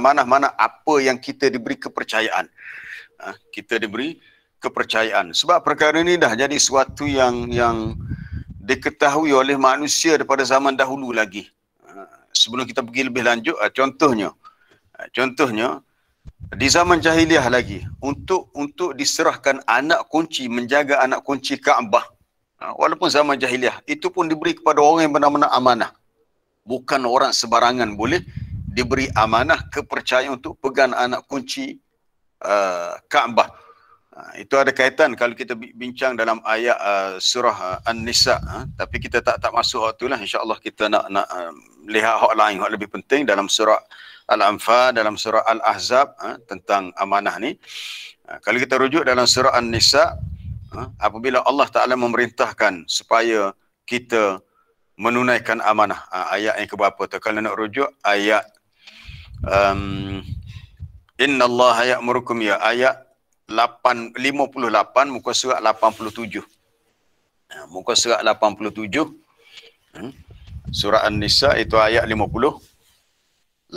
amanah mana apa yang kita diberi kepercayaan. Kita diberi kepercayaan. Sebab perkara ini dah jadi sesuatu yang diketahui oleh manusia daripada zaman dahulu lagi. Sebelum kita pergi lebih lanjut, contohnya di zaman jahiliah lagi, untuk diserahkan anak kunci, menjaga anak kunci Kaabah, walaupun zaman jahiliah, itu pun diberi kepada orang yang benar-benar amanah. Bukan orang sebarangan boleh diberi amanah, kepercayaan untuk pegang anak kunci Kaabah. Itu ada kaitan kalau kita bincang dalam ayat surah An-Nisa, tapi kita tak masuk waktu lah. InsyaAllah kita nak lihat hak lain, hak lebih penting dalam surah Al-Anfal, dalam surah Al-Ahzab, tentang amanah ni. Kalau kita rujuk dalam surah An-Nisa, apabila Allah Ta'ala memerintahkan supaya kita menunaikan amanah, ayat yang keberapa tu? Kalau nak rujuk ayat Inna Allah ya'murukum ya, ayat 58, muka surat 87. Muka surat 87, surah An-Nisa, itu ayat 58.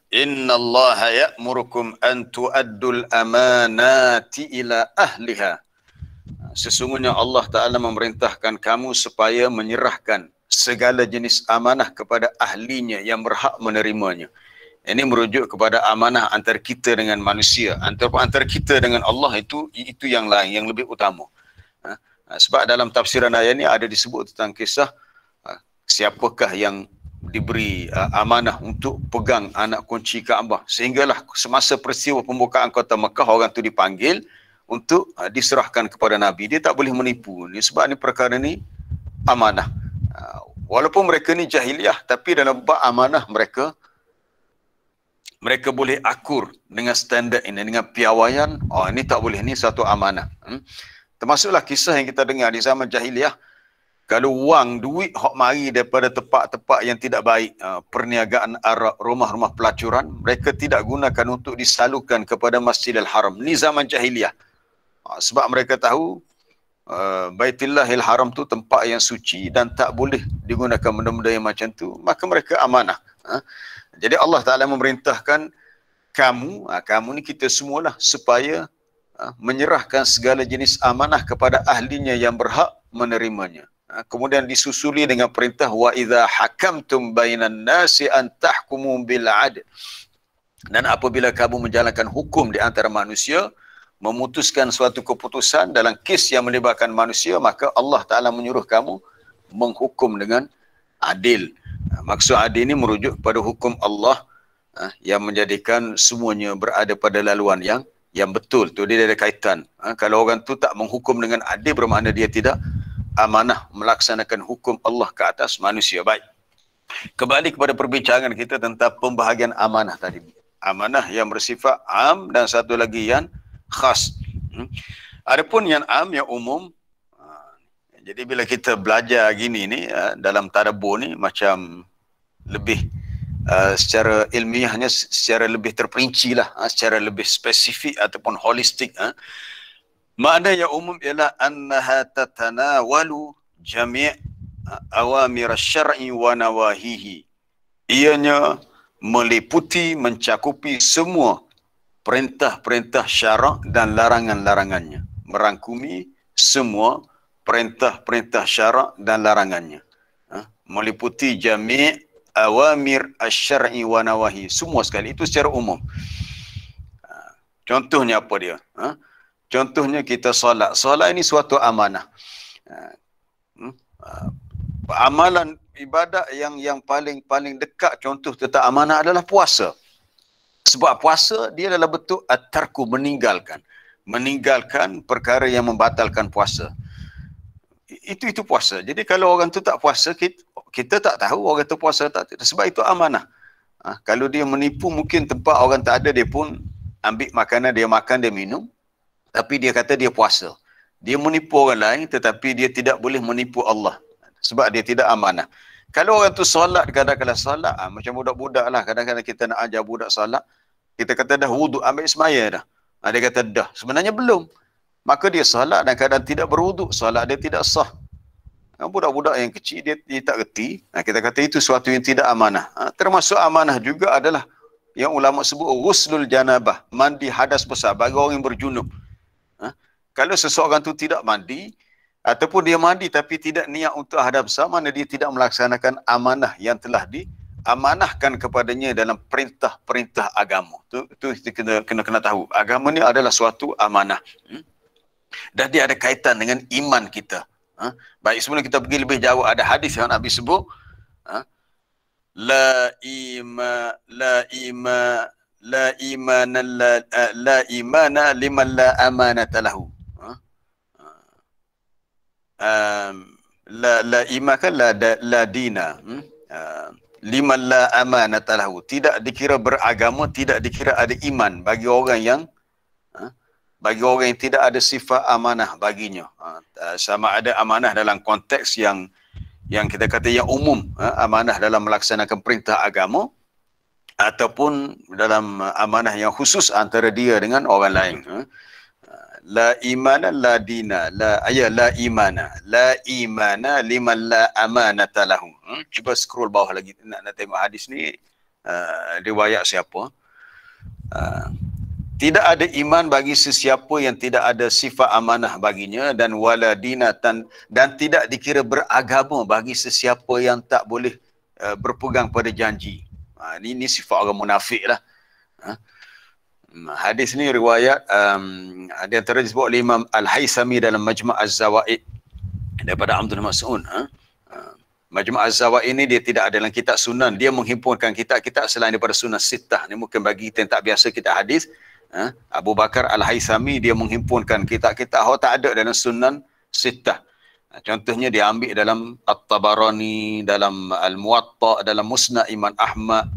Inna Allah ya'murukum an tu'addul amanati ila ahliha. Sesungguhnya Allah Ta'ala memerintahkan kamu supaya menyerahkan segala jenis amanah kepada ahlinya yang berhak menerimanya. Ini merujuk kepada amanah antara kita dengan manusia. Antara kita dengan Allah itu yang lain, yang lebih utama. Sebab dalam tafsiran ayat ini ada disebut tentang kisah siapakah yang diberi amanah untuk pegang anak kunci Kaabah. Sehinggalah semasa peristiwa pembukaan kota Mekah, orang itu dipanggil untuk diserahkan kepada Nabi. Dia tak boleh menipu. Sebab ni perkara ni amanah. Walaupun mereka ni jahiliah, tapi dalam bab amanah mereka boleh akur dengan standard ini, dengan piawaian. Ini tak boleh, ini satu amanah. Termasuklah kisah yang kita dengar di zaman jahiliah. Kalau wang, duit hok mari daripada tempat-tempat yang tidak baik, perniagaan Arab, rumah-rumah pelacuran, mereka tidak gunakan untuk disalurkan kepada Masjidil Haram. Ini zaman jahiliah. Sebab mereka tahu Baitullahil Haram tu tempat yang suci dan tak boleh digunakan benda-benda yang macam tu. Maka mereka amanah. Jadi Allah Ta'ala memerintahkan kamu ni kita semualah supaya menyerahkan segala jenis amanah kepada ahlinya yang berhak menerimanya. Kemudian disusuli dengan perintah wa idza hakamtum bainan nasi an tahkumu bil adl. Dan apabila kamu menjalankan hukum di antara manusia, memutuskan suatu keputusan dalam kes yang melibatkan manusia, maka Allah Ta'ala menyuruh kamu menghukum dengan adil. Maksud adil ini merujuk kepada hukum Allah yang menjadikan semuanya berada pada laluan yang betul. Tu dia ada kaitan. Kalau orang tu tak menghukum dengan adil, bermakna dia tidak amanah melaksanakan hukum Allah ke atas manusia. Baik. Kembali kepada perbincangan kita tentang pembahagian amanah tadi. Amanah yang bersifat am dan satu lagi yang khas. Adapun yang am, yang umum, jadi bila kita belajar gini ni dalam tadabbur ni macam lebih secara ilmiahnya, secara lebih terperinci lah, secara lebih spesifik ataupun holistik. Makna yang umum ialah annaha tatanawalu jami' awamir syar'i wa nawahihi. Ianya meliputi, mencakupi semua perintah-perintah syarak dan larangan-larangannya. Merangkumi semua perintah-perintah syarak dan larangannya. Meliputi jami' awamir asy-syar'i wa nawahi. Semua sekali. Itu secara umum. Contohnya apa dia? Contohnya kita solat. Solat ini suatu amanah. Amalan ibadat yang paling dekat contoh tentang amanah adalah puasa. Sebab puasa dia adalah bentuk at-tarku, meninggalkan perkara yang membatalkan puasa. Itu puasa. Jadi kalau orang tu tak puasa, kita tak tahu orang tu puasa tak. Sebab itu amanah. Kalau dia menipu, mungkin tempat orang tak ada, dia pun ambil makanan, dia makan, dia minum, tapi dia kata dia puasa. Dia menipu orang lain, tetapi dia tidak boleh menipu Allah. Sebab dia tidak amanah. Kalau orang tu solat, kadang-kadang solat, macam budak-budak lah, kadang-kadang kita nak ajar budak solat, kita kata dah wuduk, ambil semaya dah. Dia kata dah. Sebenarnya belum. Maka dia solat dan kadang tidak berwuduk, solat dia tidak sah. Budak-budak yang kecil, dia tak reti. Kita kata itu suatu yang tidak amanah. Termasuk amanah juga adalah yang ulama sebut ghuslul janabah, mandi hadas besar bagi orang yang berjunub. Kalau seseorang tu tidak mandi, ataupun dia mandi tapi tidak niat untuk hadas besar, mana dia tidak melaksanakan amanah yang telah diamanahkan kepadanya dalam perintah-perintah agama. Tu kena tahu. Agama ni adalah suatu amanah. Dan dia ada kaitan dengan iman kita. Baik, sebelum kita pergi lebih jauh, ada hadis yang Nabi sebut, la imana liman la amanata lahu. La iman kan la dina. Liman la amanata lahu. Tidak dikira beragama, tidak dikira ada iman bagi orang yang tidak ada sifat amanah baginya. Sama ada amanah dalam konteks yang kita kata yang umum, amanah dalam melaksanakan perintah agama, ataupun dalam amanah yang khusus antara dia dengan orang lain. La imana la dina, la imana liman la amanata lahu. Cuba scroll bawah lagi, nak tengok hadis ni, riwayat siapa. Tidak ada iman bagi sesiapa yang tidak ada sifat amanah baginya, dan wala dinatan, dan tidak dikira beragama bagi sesiapa yang tak boleh berpegang pada janji. Ini sifat orang munafik lah. Hadis ni riwayat ada antara disebut oleh Imam Al-Haythami dalam Majma' Az-Zawaid daripada Abdul Mas'ud. Majma' Az-Zawaid ini dia tidak ada dalam kitab sunan, dia menghimpunkan kitab-kitab selain daripada sunan sittah. Ni mungkin bagi kita yang tak biasa kitab hadis, Abu Bakar Al-Haythami dia menghimpunkan kitab-kitab tak ada dalam sunan sittah. Contohnya dia ambil dalam At-Tabarani, dalam Al-Muwatta, dalam Musnad Imam Ahmad,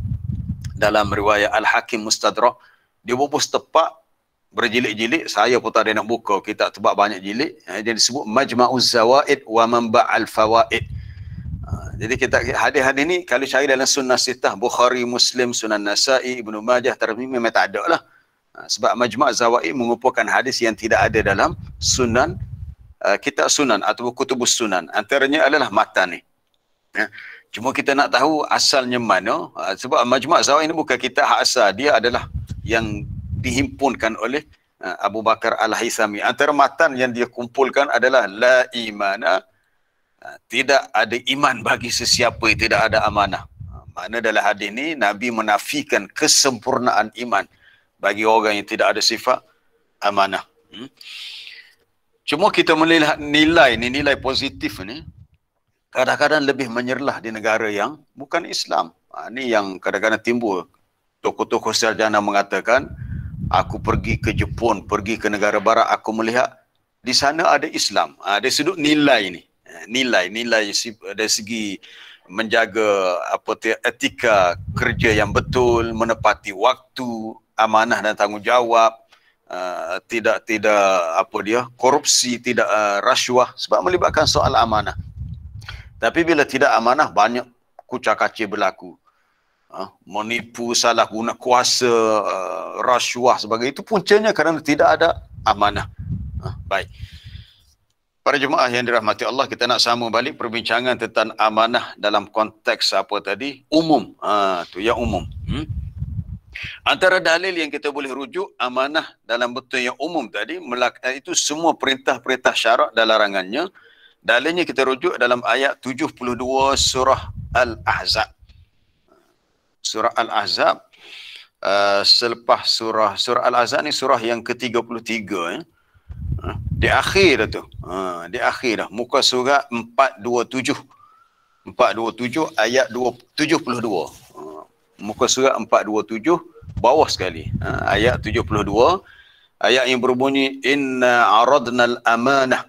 dalam riwayat Al-Hakim Mustadrak. Dia bubus tepak berjilid-jilid. Saya pun tak ada nak buka kitab tebak banyak jilid. Dia disebut Majma'uz Zawaid wa Manba'al Fawaid. Jadi kita hadis-hadis ni kalau cari dalam sunnah sittah, Bukhari, Muslim, Sunan Nasa'i, Ibnu Majah, Tirmizi, memang tak ada lah. Sebab Majma' Zawaid mengumpulkan hadis yang tidak ada dalam sunan, kitab sunan atau kutubus sunan. Antaranya adalah matan ni. Cuma kita nak tahu asalnya mana, sebab Majma' Zawaid ini bukan kitab hak asal, dia adalah yang dihimpunkan oleh Abu Bakar Al-Haythami. Antara matan yang dia kumpulkan adalah la imana, tidak ada iman bagi sesiapa yang tidak ada amanah. Mana dalam hadis ni Nabi menafikan kesempurnaan iman bagi orang yang tidak ada sifat amanah. Cuma kita melihat nilai positif ni kadang-kadang lebih menyerlah di negara yang bukan Islam. Ini yang kadang-kadang timbul. Tokoh-tokoh sarjana mengatakan, aku pergi ke Jepun, pergi ke negara barat, aku melihat di sana ada Islam. Dari sudut nilai ni. Nilai dari segi menjaga etika kerja yang betul, menepati waktu, amanah dan tanggungjawab, tidak korupsi, tidak rasuah, sebab melibatkan soal amanah. Tapi bila tidak amanah, banyak kucak-kacir berlaku. Menipu, salah guna kuasa, rasuah sebagainya. Itu puncanya kerana tidak ada amanah. Baik. Para jemaah yang dirahmati Allah, kita nak sambung balik perbincangan tentang amanah dalam konteks apa tadi? Umum. Tu yang umum. Antara dalil yang kita boleh rujuk amanah dalam bentuk yang umum tadi, itu semua perintah-perintah syarak dan larangannya. Dalilnya kita rujuk dalam ayat 72 surah Al-Ahzab. Surah Al-Ahzab, selepas surah Al-Ahzab ni surah yang ke-33. Di akhir tu. Di akhir dah. Muka surah 427. 427 ayat 72. Muka surah 427 bawah sekali. Ayat 72. Ayat yang berbunyi inna aradnal amanah.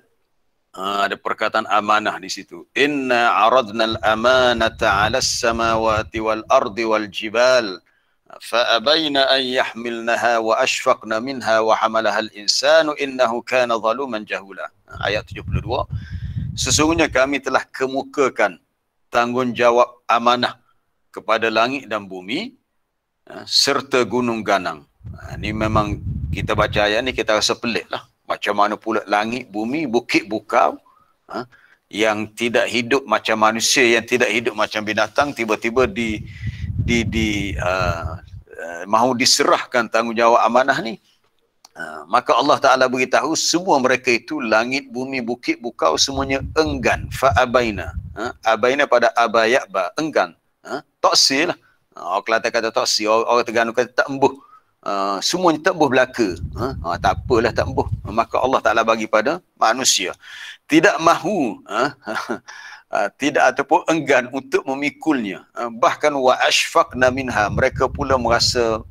Ada perkataan amanah di situ. Inna aradnal amanata 'alas samawati wal ardi wal jibal fa'abayna an yahmilnaha wa ashfaqna minha wa hamalaha al-insanu innahu kana zaluman jahula. Ayat 72. Sesungguhnya kami telah kemukakan tanggungjawab amanah kepada langit dan bumi serta gunung ganang. Ini memang kita baca ayat ni kita rasa pelik lah. Macam mana pula langit, bumi, bukit, bukau yang tidak hidup macam manusia, yang tidak hidup macam binatang, tiba-tiba mahu diserahkan tanggungjawab amanah ni, maka Allah Ta'ala beritahu semua mereka itu, langit, bumi, bukit, bukau, semuanya enggan. Fa'abaina. Abaina pada abayakba, enggan. Toksir lah. Orang Kelantan kata toksir, orang Terengganu kata tak embuh. Semuanya tak embuh belaka. Tak apalah tak embuh. Maka Allah Ta'ala bagi pada manusia. Tidak mahu, tidak ataupun enggan untuk memikulnya. Bahkan wa ashfaqna minha, mereka pula merasa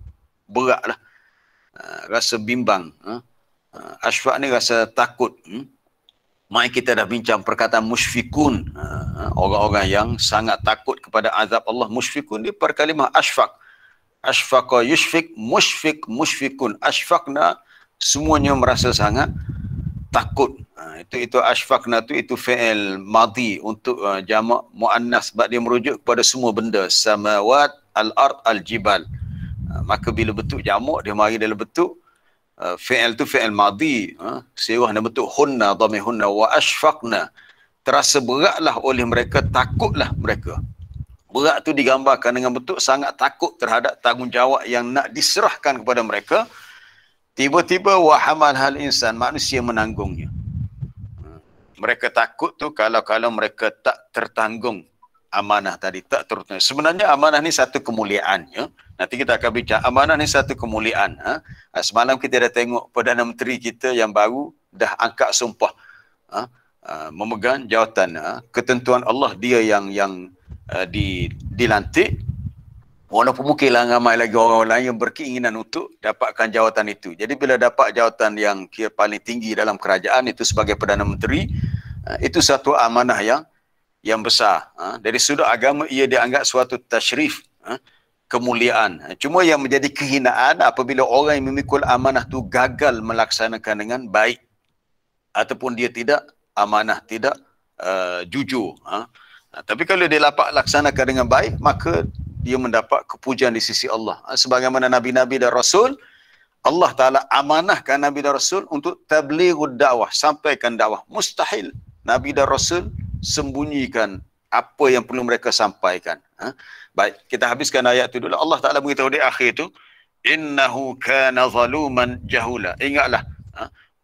beratlah. Rasa bimbang. Ashfaq ni rasa takut. Mai kita dah bincang perkataan musyfikun. Orang-orang yang sangat takut kepada azab Allah. Musyfikun ni perkalimah ashfaq. Ashfaqa yushfik, musyfik, musyfikun. Ashfaqna, semuanya merasa sangat takut. Itu ashfaqna tu, itu fi'il madhi untuk jamak muannas, sebab dia merujuk kepada semua benda. Samawat, al-ard, al-jibal. Maka bila bentuk jamak, dia mari dalam bentuk fi'il tu fi'il madhi, sirah dalam bentuk hunna, dhamir hunna, wa ashfaqna, terasa beratlah oleh mereka, takutlah mereka. Berat tu digambarkan dengan bentuk sangat takut terhadap tanggungjawab yang nak diserahkan kepada mereka. Tiba-tiba wa hamal hal insan, manusia menanggungnya. Mereka takut tu kalau mereka tak tertanggung amanah tadi, tak tertanggung. Sebenarnya amanah ni satu kemuliaan, ya. Nanti kita akan bincang amanah ni satu kemuliaan. Semalam kita dah tengok Perdana Menteri kita yang baru dah angkat sumpah, memegang jawatan. Ketentuan Allah dia yang dilantik. Walaupun mungkin ramai lagi orang lain yang berkeinginan untuk dapatkan jawatan itu. Jadi bila dapat jawatan yang kira paling tinggi dalam kerajaan itu sebagai Perdana Menteri, itu satu amanah yang besar. Dari sudut agama ia dianggap suatu tasyrif, kemuliaan. Cuma yang menjadi kehinaan apabila orang yang memikul amanah tu gagal melaksanakan dengan baik, ataupun dia tidak amanah, tidak jujur. Tapi kalau dia dapat laksanakan dengan baik, maka dia mendapat kepujian di sisi Allah. Sebagaimana Nabi-Nabi dan Rasul, Allah Ta'ala amanahkan Nabi dan Rasul untuk tablighud dakwah, sampaikan dakwah. Mustahil Nabi dan Rasul sembunyikan apa yang perlu mereka sampaikan. Baik, kita habiskan ayat itu dulu. Allah Ta'ala beritahu di akhir itu, innahu kana zaluman jahula. Ingatlah,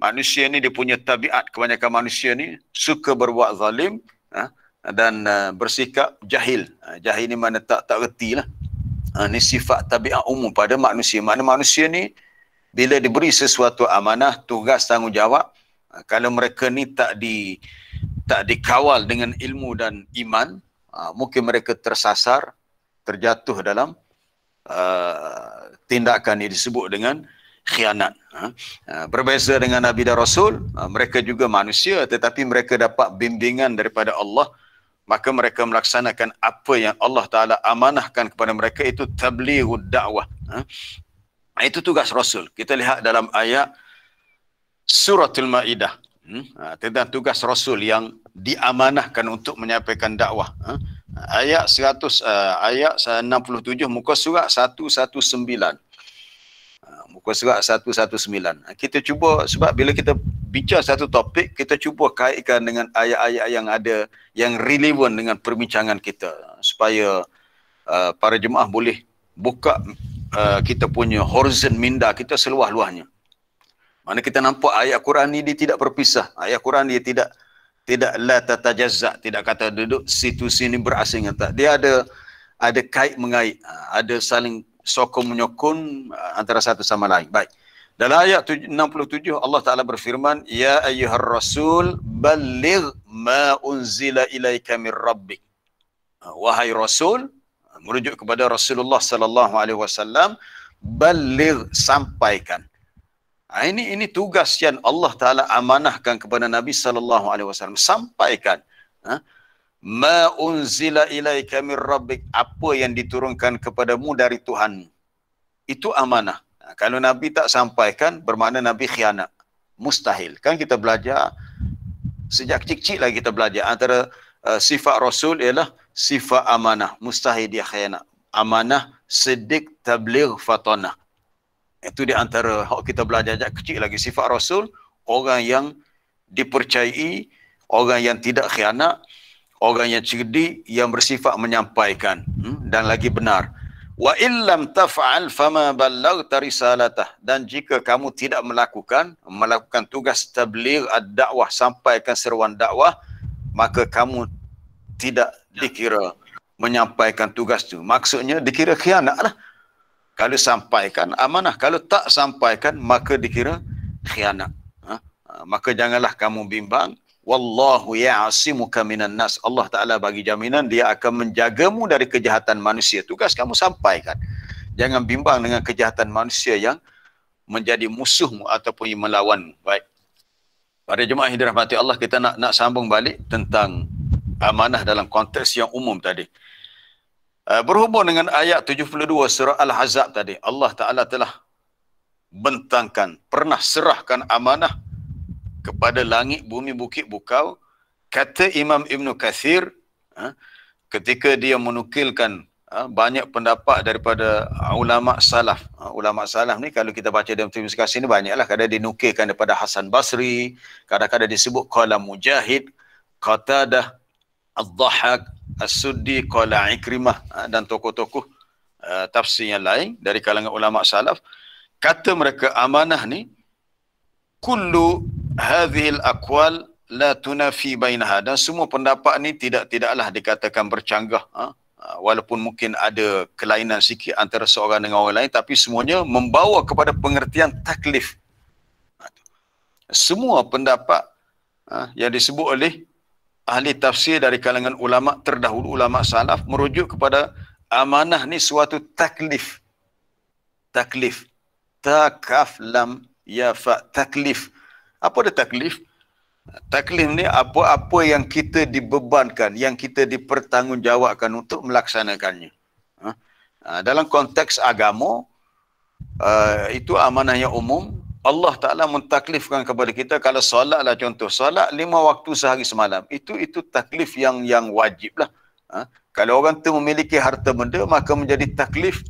manusia ni dia punya tabiat, kebanyakan manusia ni suka berbuat zalim, dan bersikap jahil. Jahil ni mana tak reti lah. Ni sifat tabiat umum pada manusia. Mana manusia ni bila diberi sesuatu amanah, tugas, tanggungjawab, kalau mereka ni tak dikawal dengan ilmu dan iman, mungkin mereka tersasar, terjatuh dalam tindakan yang disebut dengan khianat. Berbeza dengan Nabi dan Rasul, mereka juga manusia tetapi mereka dapat bimbingan daripada Allah. Maka mereka melaksanakan apa yang Allah Ta'ala amanahkan kepada mereka, itu tablighud dakwah. Itu tugas Rasul. Kita lihat dalam ayat Suratul Ma'idah, tentang tugas Rasul yang diamanahkan untuk menyampaikan dakwah. Ayat 67 muka surat 119. Muka surat 119. Kita cuba, sebab bila kita bincang satu topik, kita cuba kaitkan dengan ayat-ayat yang ada, yang relevan dengan perbincangan kita, supaya para jemaah boleh buka kita punya horizon minda kita seluas-luasnya. Mana kita nampak ayat Quran ni dia tidak berpisah. Ayat Quran dia tidak la tatajazza, tidak kata duduk situ sini berasing, tak. Dia ada kait mengait, ada saling sokong menyokong antara satu sama lain. Baik. Dalam ayat 67 Allah Ta'ala berfirman, ya ayyuhar rasul balligh ma unzila ilaika min rabbik. Wahai Rasul, merujuk kepada Rasulullah sallallahu alaihi wasallam, balligh, sampaikan. Ini tugas yang Allah Ta'ala amanahkan kepada Nabi sallallahu alaihi wasallam, sampaikan. Ma unzila ilaika min rabbik, apa yang diturunkan kepadamu dari Tuhan. Itu amanah. Kalau Nabi tak sampaikan, bermakna Nabi khianat. Mustahil. Kan kita belajar, sejak kecil-kecil lagi kita belajar, antara sifat Rasul ialah sifat amanah. Mustahil dia khianat. Amanah, siddiq, tabligh, fatanah. Itu di antara kita belajar sejak kecil lagi. Sifat Rasul, orang yang dipercayai, orang yang tidak khianat, orang yang cerdik, yang bersifat menyampaikan, dan lagi benar. Wa illam taf'al fama ballaghta risalatah. Dan jika kamu tidak melakukan tugas tabligh ad-dakwah, sampaikan seruan dakwah, maka kamu tidak dikira menyampaikan tugas itu. Maksudnya dikira khianat lah. Kalau sampaikan amanah, kalau tak sampaikan maka dikira khianat. Maka janganlah kamu bimbang. Wallahu ya'asimuka minan nas. Allah Ta'ala bagi jaminan dia akan menjagamu dari kejahatan manusia. Tugas kamu sampaikan. Jangan bimbang dengan kejahatan manusia yang menjadi musuhmu ataupun yang melawanmu. Baik. Pada jemaah yang dirahmati Allah, kita nak sambung balik tentang amanah dalam konteks yang umum tadi. Berhubung dengan ayat 72 surah Al-Ahzab tadi, Allah Ta'ala telah bentangkan, pernah serahkan amanah kepada langit, bumi, bukit, bukau. Kata Imam Ibn Kathir, ketika dia menukilkan banyak pendapat daripada ulama salaf. Ulama salaf ni kalau kita baca dalam tulis kasih ni banyaklah. Kadang dinukilkan daripada Hasan Basri, kadang-kadang disebut qala Mujahid, Qatadah, Ad-Dhahhak, As-Suddi, qala Ikrimah, dan tokoh-tokoh tafsir yang lain dari kalangan ulama salaf. Kata mereka amanah ni kullu hadhil aqwal la tunafi bainaha, dan semua pendapat ni tidaklah dikatakan bercanggah, walaupun mungkin ada kelainan sikit antara seorang dengan orang lain, tapi semuanya membawa kepada pengertian taklif. Semua pendapat yang disebut oleh ahli tafsir dari kalangan ulama terdahulu, ulama salaf, merujuk kepada amanah ni suatu taklif. Taklif. Takaf lam ya fa, taklif. Apa dia taklif? Taklif ni apa-apa yang kita dibebankan, yang kita dipertanggungjawabkan untuk melaksanakannya. Dalam konteks agama, itu amanah yang umum. Allah Ta'ala mentaklifkan kepada kita, kalau solat lah contoh, solat 5 waktu sehari semalam. Itu taklif yang wajib lah. Kalau orang tu memiliki harta benda, maka menjadi taklif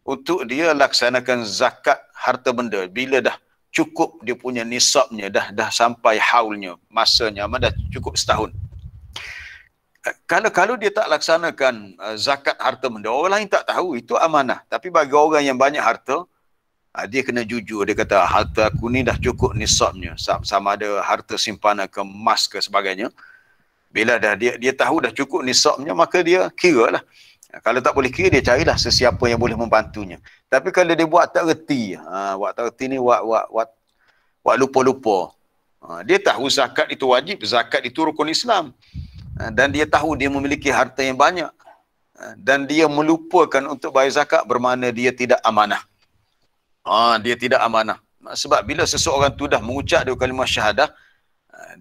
untuk dia laksanakan zakat harta benda. Bila dah cukup dia punya nisabnya, dah sampai haulnya, masanya, dah cukup setahun. Kalau dia tak laksanakan zakat harta benda, orang lain tak tahu, itu amanah. Tapi bagi orang yang banyak harta, dia kena jujur. Dia kata, harta aku ni dah cukup nisabnya, sama ada harta simpanan ke emas ke sebagainya. Bila dah dia tahu dah cukup nisabnya, maka dia kira lah. Kalau tak boleh kira, dia carilah sesiapa yang boleh membantunya. Tapi kalau dia buat tak reti, buat tak reti ni buat lupa-lupa. Dia tahu zakat itu wajib, zakat itu rukun Islam. Dan dia tahu dia memiliki harta yang banyak. Dan dia melupakan untuk bayar zakat, bermakna dia tidak amanah. Dia tidak amanah. Sebab bila seseorang tu dah mengucap dua kalimah syahadah,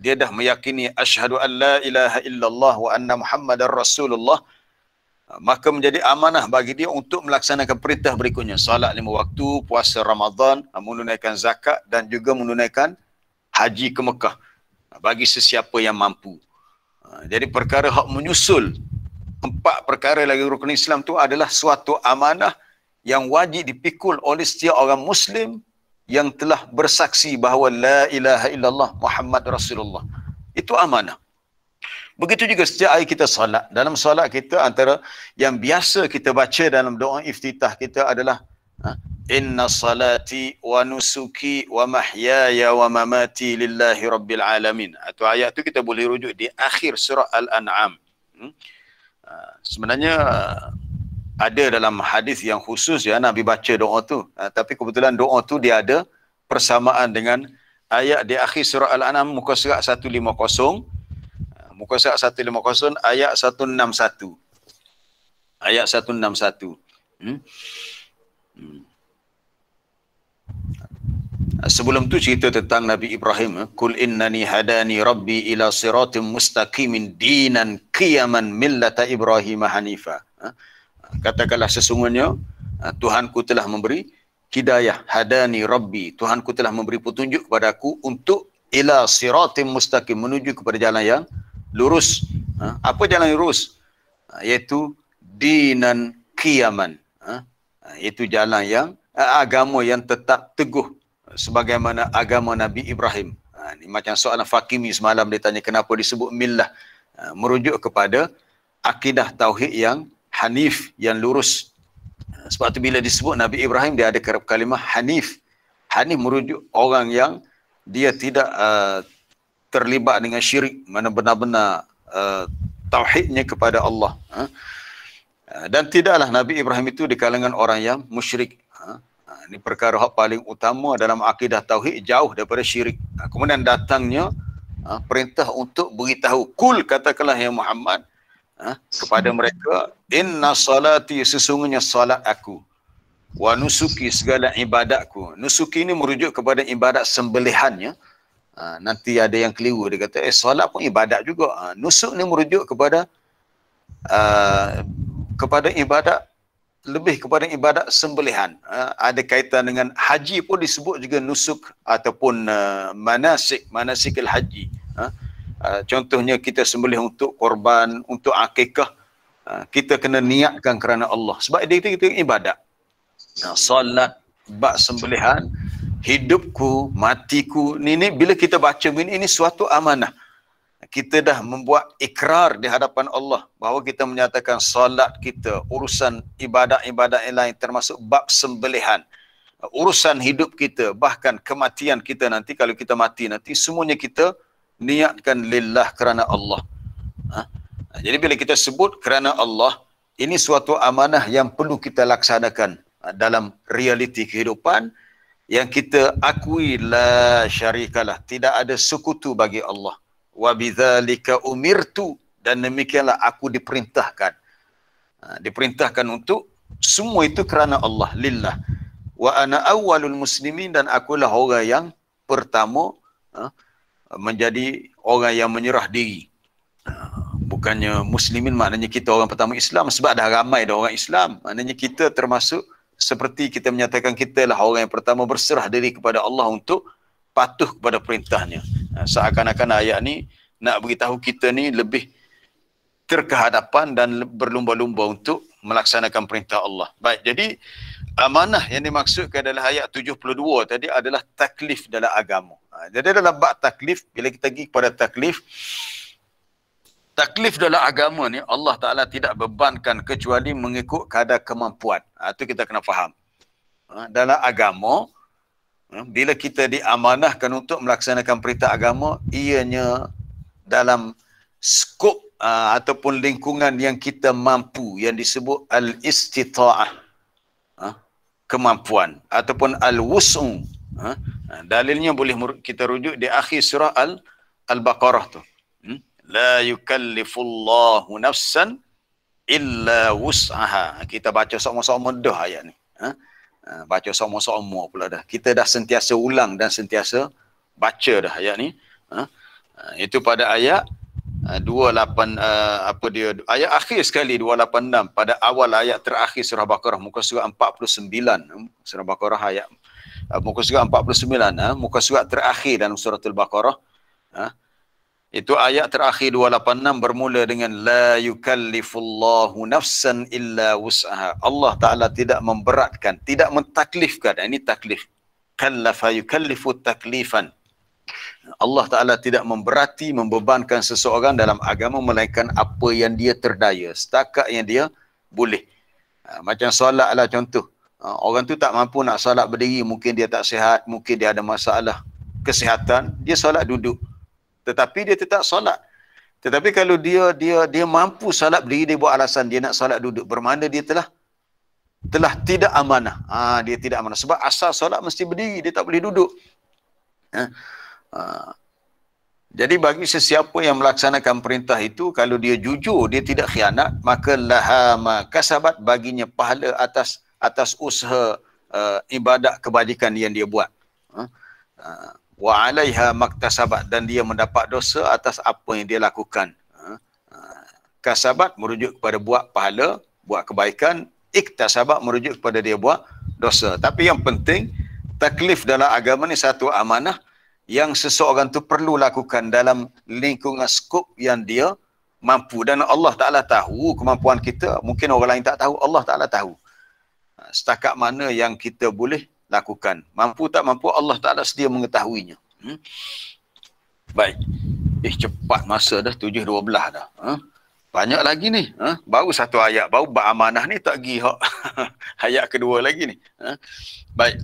dia dah meyakini asyhadu an la ilaha illallah wa anna Muhammadar Rasulullah, maka menjadi amanah bagi dia untuk melaksanakan perintah berikutnya. Salat 5 waktu, puasa Ramadan, menunaikan zakat dan juga menunaikan haji ke Mekah bagi sesiapa yang mampu. Jadi perkara hak menyusul 4 perkara lagi rukun Islam tu adalah suatu amanah yang wajib dipikul oleh setiap orang Muslim yang telah bersaksi bahawa la ilaha illallah Muhammad Rasulullah. Itu amanah. Begitu juga setiap hari kita salat. Dalam salat kita, antara yang biasa kita baca dalam doa iftitah kita adalah inna salati wa nusuki wa mahyaya wa mamati lillahi rabbil alamin. Itu ayat tu kita boleh rujuk di akhir surah Al-An'am. Sebenarnya ada dalam hadis yang khusus ya Nabi baca doa tu. Tapi kebetulan doa tu dia ada persamaan dengan ayat di akhir surah Al-An'am muka surat 150. Muka surat 150 ayat 161. Ayat 161. Sebelum tu cerita tentang Nabi Ibrahim. Kul innani hadani rabbi ila siratim mustaqimin dinan qiyaman millata Ibrahim hanifa. Katakanlah sesungguhnya Tuhanku telah memberi hidayah. Hadani rabbi, Tuhanku telah memberi petunjuk kepada aku untuk ila siratim mustaqim, menuju kepada jalan yang lurus. Apa jalan lurus? Iaitu dinan qiyaman. Iaitu jalan yang agama yang tetap teguh sebagaimana agama Nabi Ibrahim. Ini macam soalan Fakimi semalam, dia tanya kenapa disebut millah. Merujuk kepada akidah tauhid yang hanif, yang lurus. Sebab tu bila disebut Nabi Ibrahim, dia ada kalimah Hanif. Hanif merujuk orang yang dia tidak terlibat dengan syirik, mana benar-benar tauhidnya kepada Allah. Dan tidaklah Nabi Ibrahim itu di kalangan orang yang musyrik. Ini perkara yang paling utama dalam akidah tauhid, jauh daripada syirik. Kemudian datangnya perintah untuk beritahu, kul, katakanlah ya Muhammad, kepada mereka, inna salati, sesungguhnya salat aku, wa nusuki, segala ibadatku. Nusuki ini merujuk kepada ibadat sembelihannya. Nanti ada yang keliru, dia kata solat pun ibadat juga. Nusuk ni merujuk kepada ibadat, lebih kepada ibadat sembelihan. Ada kaitan dengan haji pun disebut juga nusuk ataupun manasikil haji. Contohnya kita sembelih untuk korban, untuk akikah, kita kena niatkan kerana Allah. Sebab dia kita ibadat. Solat, bab sembelihan, hidupku, matiku, ini bila kita baca ini suatu amanah. Kita dah membuat ikrar di hadapan Allah bahawa kita menyatakan solat kita, urusan ibadat-ibadat yang lain termasuk bab sembelihan, urusan hidup kita, bahkan kematian kita nanti, kalau kita mati nanti, semuanya kita niatkan lillah, kerana Allah. Jadi bila kita sebut kerana Allah, ini suatu amanah yang perlu kita laksanakan dalam realiti kehidupan, yang kita akui la syarikalah, tidak ada sekutu bagi Allah. Wa bidzalika umirtu, dan demikianlah aku diperintahkan. Diperintahkan untuk semua itu kerana Allah, lillah. Wa ana awwalul muslimin, dan akulah orang yang pertama menjadi orang yang menyerah diri. Bukannya muslimin maknanya kita orang pertama Islam, sebab dah ramai dah orang Islam. Maknanya kita termasuk seperti kita menyatakan kita lah orang yang pertama berserah diri kepada Allah untuk patuh kepada perintahnya. Seakan-akan ayat ni nak beritahu kita ni lebih terkehadapan dan berlumba-lumba untuk melaksanakan perintah Allah. Baik, jadi amanah yang dimaksudkan adalah ayat 72 tadi adalah taklif dalam agama. Jadi dalam bab taklif, bila kita pergi kepada taklif dalam agama ni, Allah Ta'ala tidak bebankan kecuali mengikut kadar kemampuan. Itu kita kena faham. Dalam agama, bila kita diamanahkan untuk melaksanakan perintah agama, ianya dalam skop ataupun lingkungan yang kita mampu, yang disebut al-istita'ah, kemampuan, ataupun al-wus'u. Dalilnya boleh kita rujuk di akhir surah Al-Baqarah tu. La yukallifullahu nafsan illa wus'aha. Kita baca sama-sama dah ayat ni. Baca sama-sama pula dah. Kita dah sentiasa ulang dan sentiasa baca dah ayat ni. Itu pada ayat 28 ayat akhir sekali 286, pada awal ayat terakhir surah Baqarah, muka surat 49. Surah Baqarah ayat muka surat 49, muka surat terakhir dalam surah Al-Baqarah. Itu ayat terakhir 286 bermula dengan la yukallifullahu nafsan illa wus'aha. Allah Ta'ala tidak memberatkan, tidak mentaklifkan. Ini taklif. Kallafa yukallifu taklifan. Allah Ta'ala tidak memberati, membebankan seseorang dalam agama melainkan apa yang dia terdaya, setakat yang dia boleh. Macam solat lah contoh. Orang tu tak mampu nak solat berdiri, mungkin dia tak sihat, mungkin dia ada masalah kesihatan, dia solat duduk. Tetapi dia tetap solat. Tetapi kalau dia mampu solat berdiri, dia buat alasan dia nak solat duduk, bermakna dia telah tidak amanah. Dia tidak amanah. Sebab asal solat mesti berdiri, dia tak boleh duduk. Jadi bagi sesiapa yang melaksanakan perintah itu, kalau dia jujur, dia tidak khianat, maka laha ma kasabat, baginya pahala atas usaha ibadat kebajikan yang dia buat. Wa alaiha maktasabat, dan dia mendapat dosa atas apa yang dia lakukan. Kasabat merujuk kepada buat pahala, buat kebaikan. Iktasabat merujuk kepada dia buat dosa. Tapi yang penting, taklif dalam agama ni satu amanah yang seseorang tu perlu lakukan dalam lingkungan skop yang dia mampu. Dan Allah Ta'ala tahu kemampuan kita. Mungkin orang lain tak tahu, Allah Ta'ala tahu. Setakat mana yang kita boleh lakukan. Mampu tak mampu, Allah Ta'ala sedia mengetahuinya. Baik. Cepat masa dah, 7.12 dah. Banyak lagi ni. Baru satu ayat. Baru beramanah ni tak pergi ayat kedua lagi ni. Baik.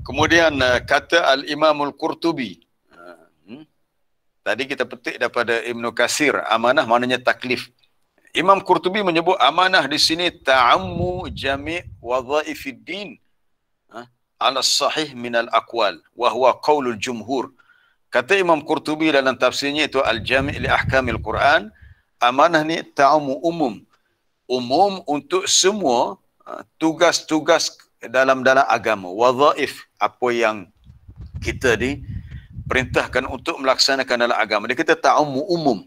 Kemudian kata Al-Imamul Qurtubi. Tadi kita petik daripada Ibnu Katsir. Amanah maknanya taklif. Imam Qurtubi menyebut amanah di sini ta'ammu jami' wadhaifid din ala sahih minal aqwal wa huwa qaulul jumhur. Kata Imam Qurtubi dalam tafsirnya itu Al-Jami' li Ahkamil Quran, amanah ni ta'ammu umum untuk semua tugas-tugas dalam agama, wadhaif, apa yang kita diperintahkan untuk melaksanakan dalam agama. Dia kata ta'ammu umum,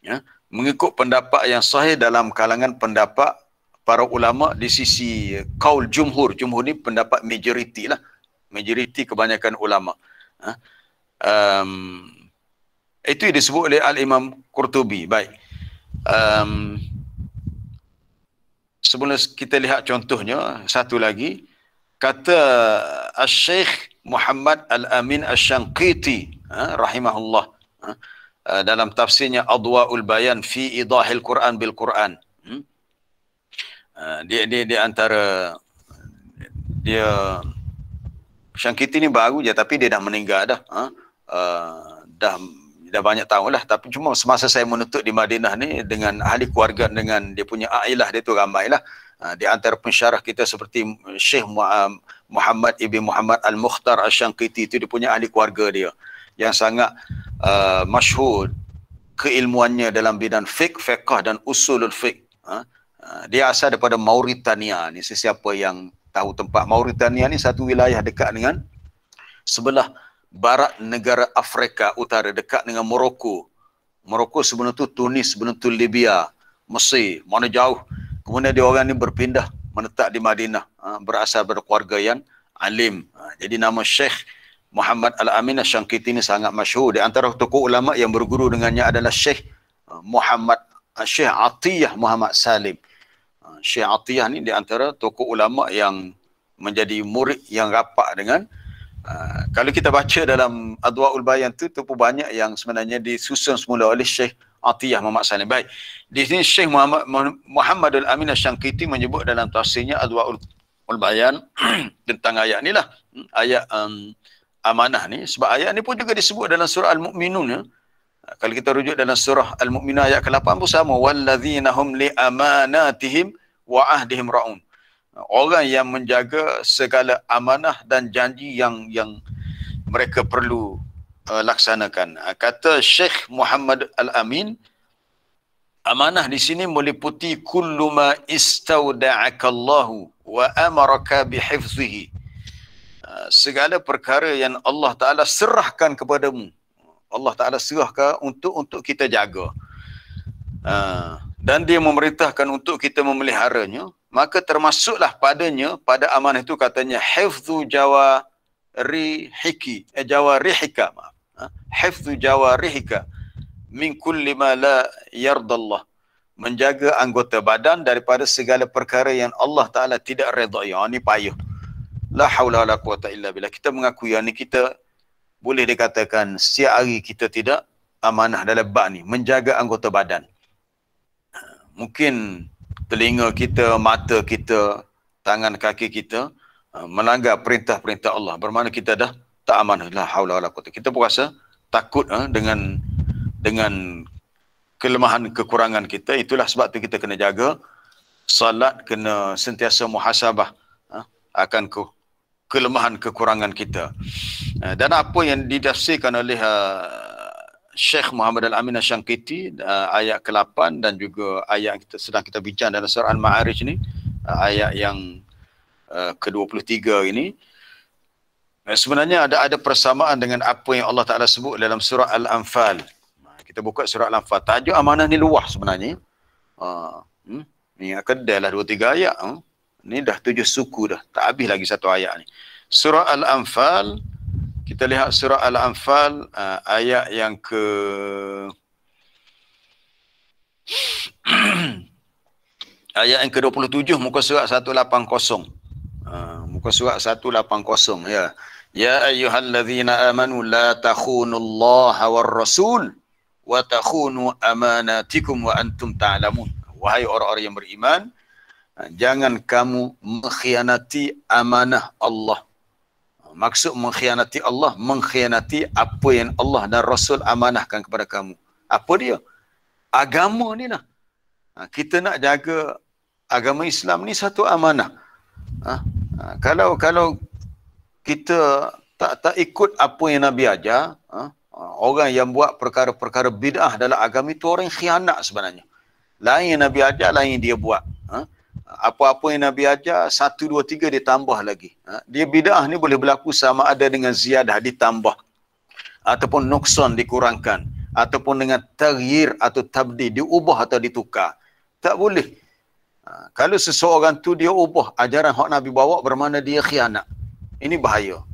ya, mengikut pendapat yang sahih dalam kalangan pendapat para ulama di sisi qaul jumhur. Jumhur ni pendapat majoriti lah. Majoriti kebanyakan ulama. Itu yang disebut oleh Al-Imam Qurtubi. Baik. Sebelum kita lihat contohnya, satu lagi. Kata Al-Syekh Muhammad Al-Amin Asy-Syanqiti, rahimahullah, dalam tafsirnya Adwa'ul Bayan fi Idahil Quran bil Quran. Dia antara dia Syanqiti ni baru je, tapi dia dah meninggal dah. Dah banyak tahun lah. Tapi cuma semasa saya menuntut di Madinah ni dengan ahli keluarga, dengan dia punya ailah dia tu ramai lah. Di antara pensyarah kita seperti Syekh Muhammad Ibn Muhammad Al-Mukhtar Asy-Syanqiti, itu dia punya ahli keluarga dia yang sangat masyhur keilmuannya dalam bidang fiqh dan usulul fiqh. Dia asal daripada Mauritania ni. Sesiapa yang tahu tempat Mauritania ni, satu wilayah dekat dengan sebelah barat negara Afrika Utara, dekat dengan Morocco. Morocco sebelum tu Tunis, sebelum tu Libya, Mesir, mana jauh. Kemudian dia orang ni berpindah menetap di Madinah, berasal dari keluarga yang alim. Jadi nama Syekh Muhammad Al-Amin Asy-Syanqiti ini sangat masyhur. Di antara tokoh ulama yang berguru dengannya adalah Syekh Atiyah Muhammad Salim. Syekh Atiyah ni di antara tokoh ulama yang menjadi murid yang rapat dengan kalau kita baca dalam Adwa'ul Bayan tu pun banyak yang sebenarnya disusun semula oleh Syekh Atiyah Muhammad Salim. Baik. Di sini Syekh Muhammad Al-Amin Asy-Syanqiti menyebut dalam tafsirnya Adwa'ul Bayan tentang ayat ni lah. Ayat amanah ni. Sebab ayat ni pun juga disebut dalam surah Al-Mu'minun. Ya. Kalau kita rujuk dalam surah Al-Mu'minun ayat ke-8 pun sama. Walladzina hum li amanatihim wa ahdihim ra'un. Orang yang menjaga segala amanah dan janji yang mereka perlu laksanakan. Kata Syekh Muhammad Al-Amin, amanah di sini meliputi kullu ma istauda'akallahu wa amaraka bihifzihi. Segala perkara yang Allah Ta'ala serahkan kepadamu. Allah Ta'ala serahkan untuk kita jaga. Dan dia memerintahkan untuk kita memeliharanya. Maka termasuklah padanya, pada amanah itu katanya, hifzu jawarihika. Hifzu jawarihika min kulli ma la yardallah. Menjaga anggota badan daripada segala perkara yang Allah Ta'ala tidak redai. Ini payah. La haula wala quwata illa billah. Kita mengakui yang ni kita boleh dikatakan setiap hari kita tidak amanah dalam bab ni. Menjaga anggota badan. Mungkin telinga kita, mata kita, tangan kaki kita melanggar perintah-perintah Allah. Bermakna kita dah tak amanah. La haula wala quwata. Kita pun rasa takut dengan kelemahan kekurangan kita. Itulah sebab tu kita kena jaga salat, kena sentiasa muhasabah akan kelemahan kekurangan kita. Dan apa yang ditafsirkan oleh Syekh Muhammad Al-Amin Asy-Syanqiti, ayat ke-8 dan juga ayat yang sedang kita bincang dalam surah Al-Ma'arij ni, ayat yang ke-23 ini, sebenarnya ada persamaan dengan apa yang Allah Ta'ala sebut dalam surah Al-Anfal. Kita buka surah Al-Anfal. Tajuk amanah ni luas sebenarnya. Ni kedai lah 2-3 ayat. Ni dah 7 suku dah. Tak habis lagi satu ayat ni. Surah Al-Anfal. Kita lihat surah Al-Anfal ayat yang ayat yang ke-27 muka surat 180. Muka surat 180 ya. Ya ayyuhallazina amanu la takhunullaha war rasul wa takhunu amanatikum wa antum ta'lamun. Wahai orang-orang yang beriman, jangan kamu mengkhianati amanah Allah. Maksud mengkhianati Allah, mengkhianati apa yang Allah dan Rasul amanahkan kepada kamu. Apa dia? Agama ni lah. Kita nak jaga agama Islam ni satu amanah. Kalau kita tak ikut apa yang Nabi ajar, orang yang buat perkara-perkara bid'ah dalam agama itu orang yang khianat sebenarnya. Lain yang Nabi ajar, lain dia buat. Apa-apa yang Nabi ajar, 1, 2, 3 dia tambah lagi. Dia bid'ah ni boleh berlaku sama ada dengan ziyadah ditambah, ataupun nuksan dikurangkan, ataupun dengan taghyir atau tabdil, diubah atau ditukar. Tak boleh. Kalau seseorang tu dia ubah ajaran hak Nabi bawa, bermakna dia khianat. Ini bahaya.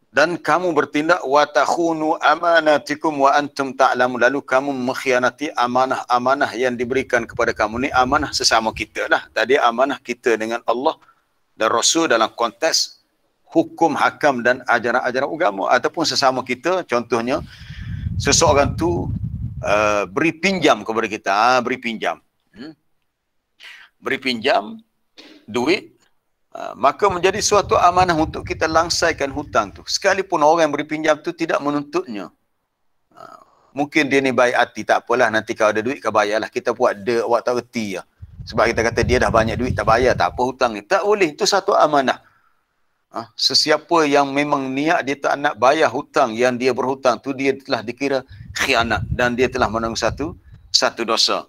Dan kamu bertindak wa takhunu amanatikum wa antum ta'lamun, lalu kamu mengkhianati amanah-amanah yang diberikan kepada kamu. Ni amanah sesama kita lah. Tadi amanah kita dengan Allah dan Rasul dalam konteks hukum, hakam dan ajaran-ajaran agama, ataupun sesama kita. Contohnya seseorang tu beri pinjam kepada kita, beri pinjam duit, maka menjadi suatu amanah untuk kita langsaikan hutang tu. Sekalipun orang yang beri pinjam tu tidak menuntutnya. Mungkin dia ni baik hati, tak apalah, nanti kalau ada duit kau bayarlah. Kita buat awak tak reti ya. Sebab kita kata dia dah banyak duit tak bayar, tak apa hutang ni. Tak boleh, itu satu amanah. Sesiapa yang memang niat dia tak nak bayar hutang yang dia berhutang tu, dia telah dikira khianat dan dia telah menanggung satu dosa.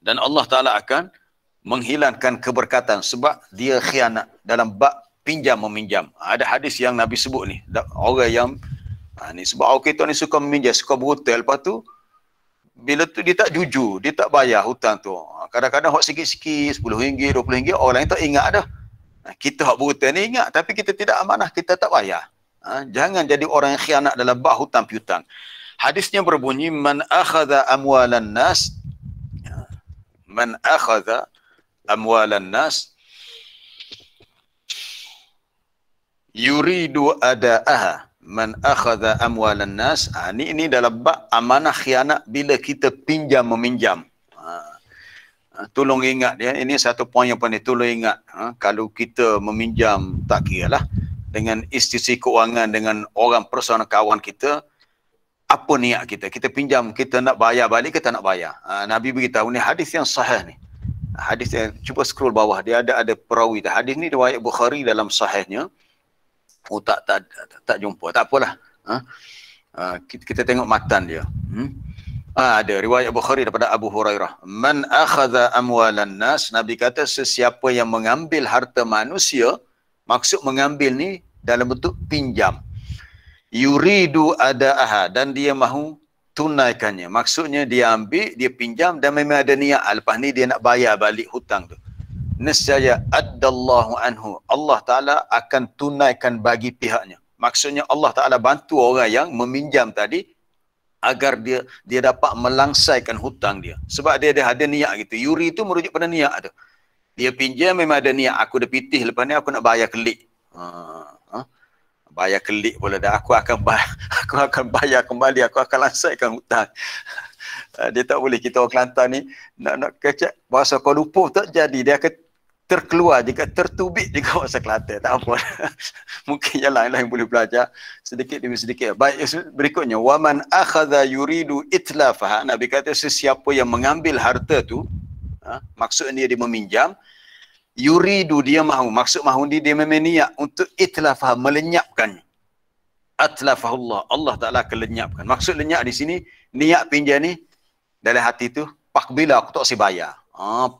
Dan Allah Ta'ala akan menghilangkan keberkatan sebab dia khianat dalam bab pinjam meminjam. Ada hadis yang Nabi sebut ni, orang yang ni sebab orang kita ni suka meminjam, suka berhutang, lepas tu bila tu dia tak jujur, dia tak bayar hutang tu. Kadang-kadang hak sikit-sikit, RM10, RM20, orang lain tak ingat dah. Kita hak berhutang ni ingat, tapi kita tidak amanah, kita tak bayar. Jangan jadi orang yang khianat dalam bab hutang piutang. Hadisnya berbunyi, man akhadha amwalan nas, man akhadha amwalan nas yuridu ada'aha, man akhadha amwalan nas. Ini dalam bab amanah khianat bila kita pinjam meminjam. Tolong ingat ya, ini satu poin yang penting, tolong ingat. Kalau kita meminjam, tak kira lah dengan institusi keuangan, dengan orang personal kawan kita, apa niat kita? Kita pinjam, kita nak bayar balik, kita nak bayar. Nabi beritahu ni, hadis yang sahih ni. Hadis yang, cuba scroll bawah, dia ada perawi. Hadis ni riwayat Bukhari dalam sahihnya. Oh tak jumpa, tak apalah. Kita tengok matan dia. Ada riwayat Bukhari daripada Abu Hurairah. Man akhadha amwalan nas, Nabi kata sesiapa yang mengambil harta manusia, maksud mengambil ni dalam bentuk pinjam. Yuridu ada'aha, dan dia mahu tunaikannya. Maksudnya dia ambil, dia pinjam dan memang ada niat, lepas ni dia nak bayar balik hutang tu. Nescaya addallahu anhu, Allah Ta'ala akan tunaikan bagi pihaknya. Maksudnya Allah Ta'ala bantu orang yang meminjam tadi agar dia dapat melangsaikan hutang dia. Sebab dia ada niat gitu. Yuri itu merujuk pada niat tu. Dia pinjam memang ada niat, aku dah pitih, lepas ni aku nak bayar kelik. Bayar kelik pula dah. Aku akan bayar kembali, aku akan langsaikan hutang. Dia tak boleh, kita orang Kelantan ni nak kecek bahasa Kuala Lumpur tak jadi, dia akan terkeluar jika tertubik jika bahasa Kelantan. Tak apa. Mungkin yang lain-lain boleh belajar sedikit demi sedikit. Baik, berikutnya, waman akhadha yuridu itlafaha, Nabi kata sesiapa yang mengambil harta tu, maksudnya dia meminjam, yuridu dia mahu, maksud mahu dia memang niat untuk itlafah, melenyapkannya. Atlafahullah, Allah Ta'ala akan lenyapkan. Maksud lenyap di sini, niat pinjam ni dalam hati tu, pak bila aku tak si bayar.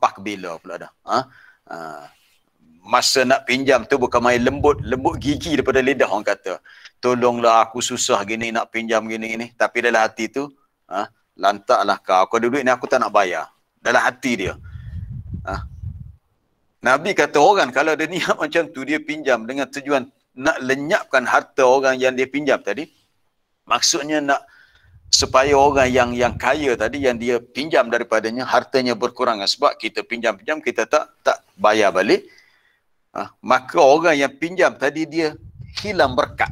Pak bila pula dah. Masa nak pinjam tu bukan main lembut gigi daripada lidah, orang kata tolonglah aku susah gini nak pinjam gini, tapi dalam hati tu lantaklah kau ada duit ni aku tak nak bayar. Dalam hati dia. Nabi kata orang kalau ada niat macam tu, dia pinjam dengan tujuan nak lenyapkan harta orang yang dia pinjam tadi, maksudnya nak supaya orang yang kaya tadi, yang dia pinjam daripadanya, hartanya berkurang. Sebab kita pinjam-pinjam, kita tak bayar balik. Maka orang yang pinjam tadi, dia hilang berkat.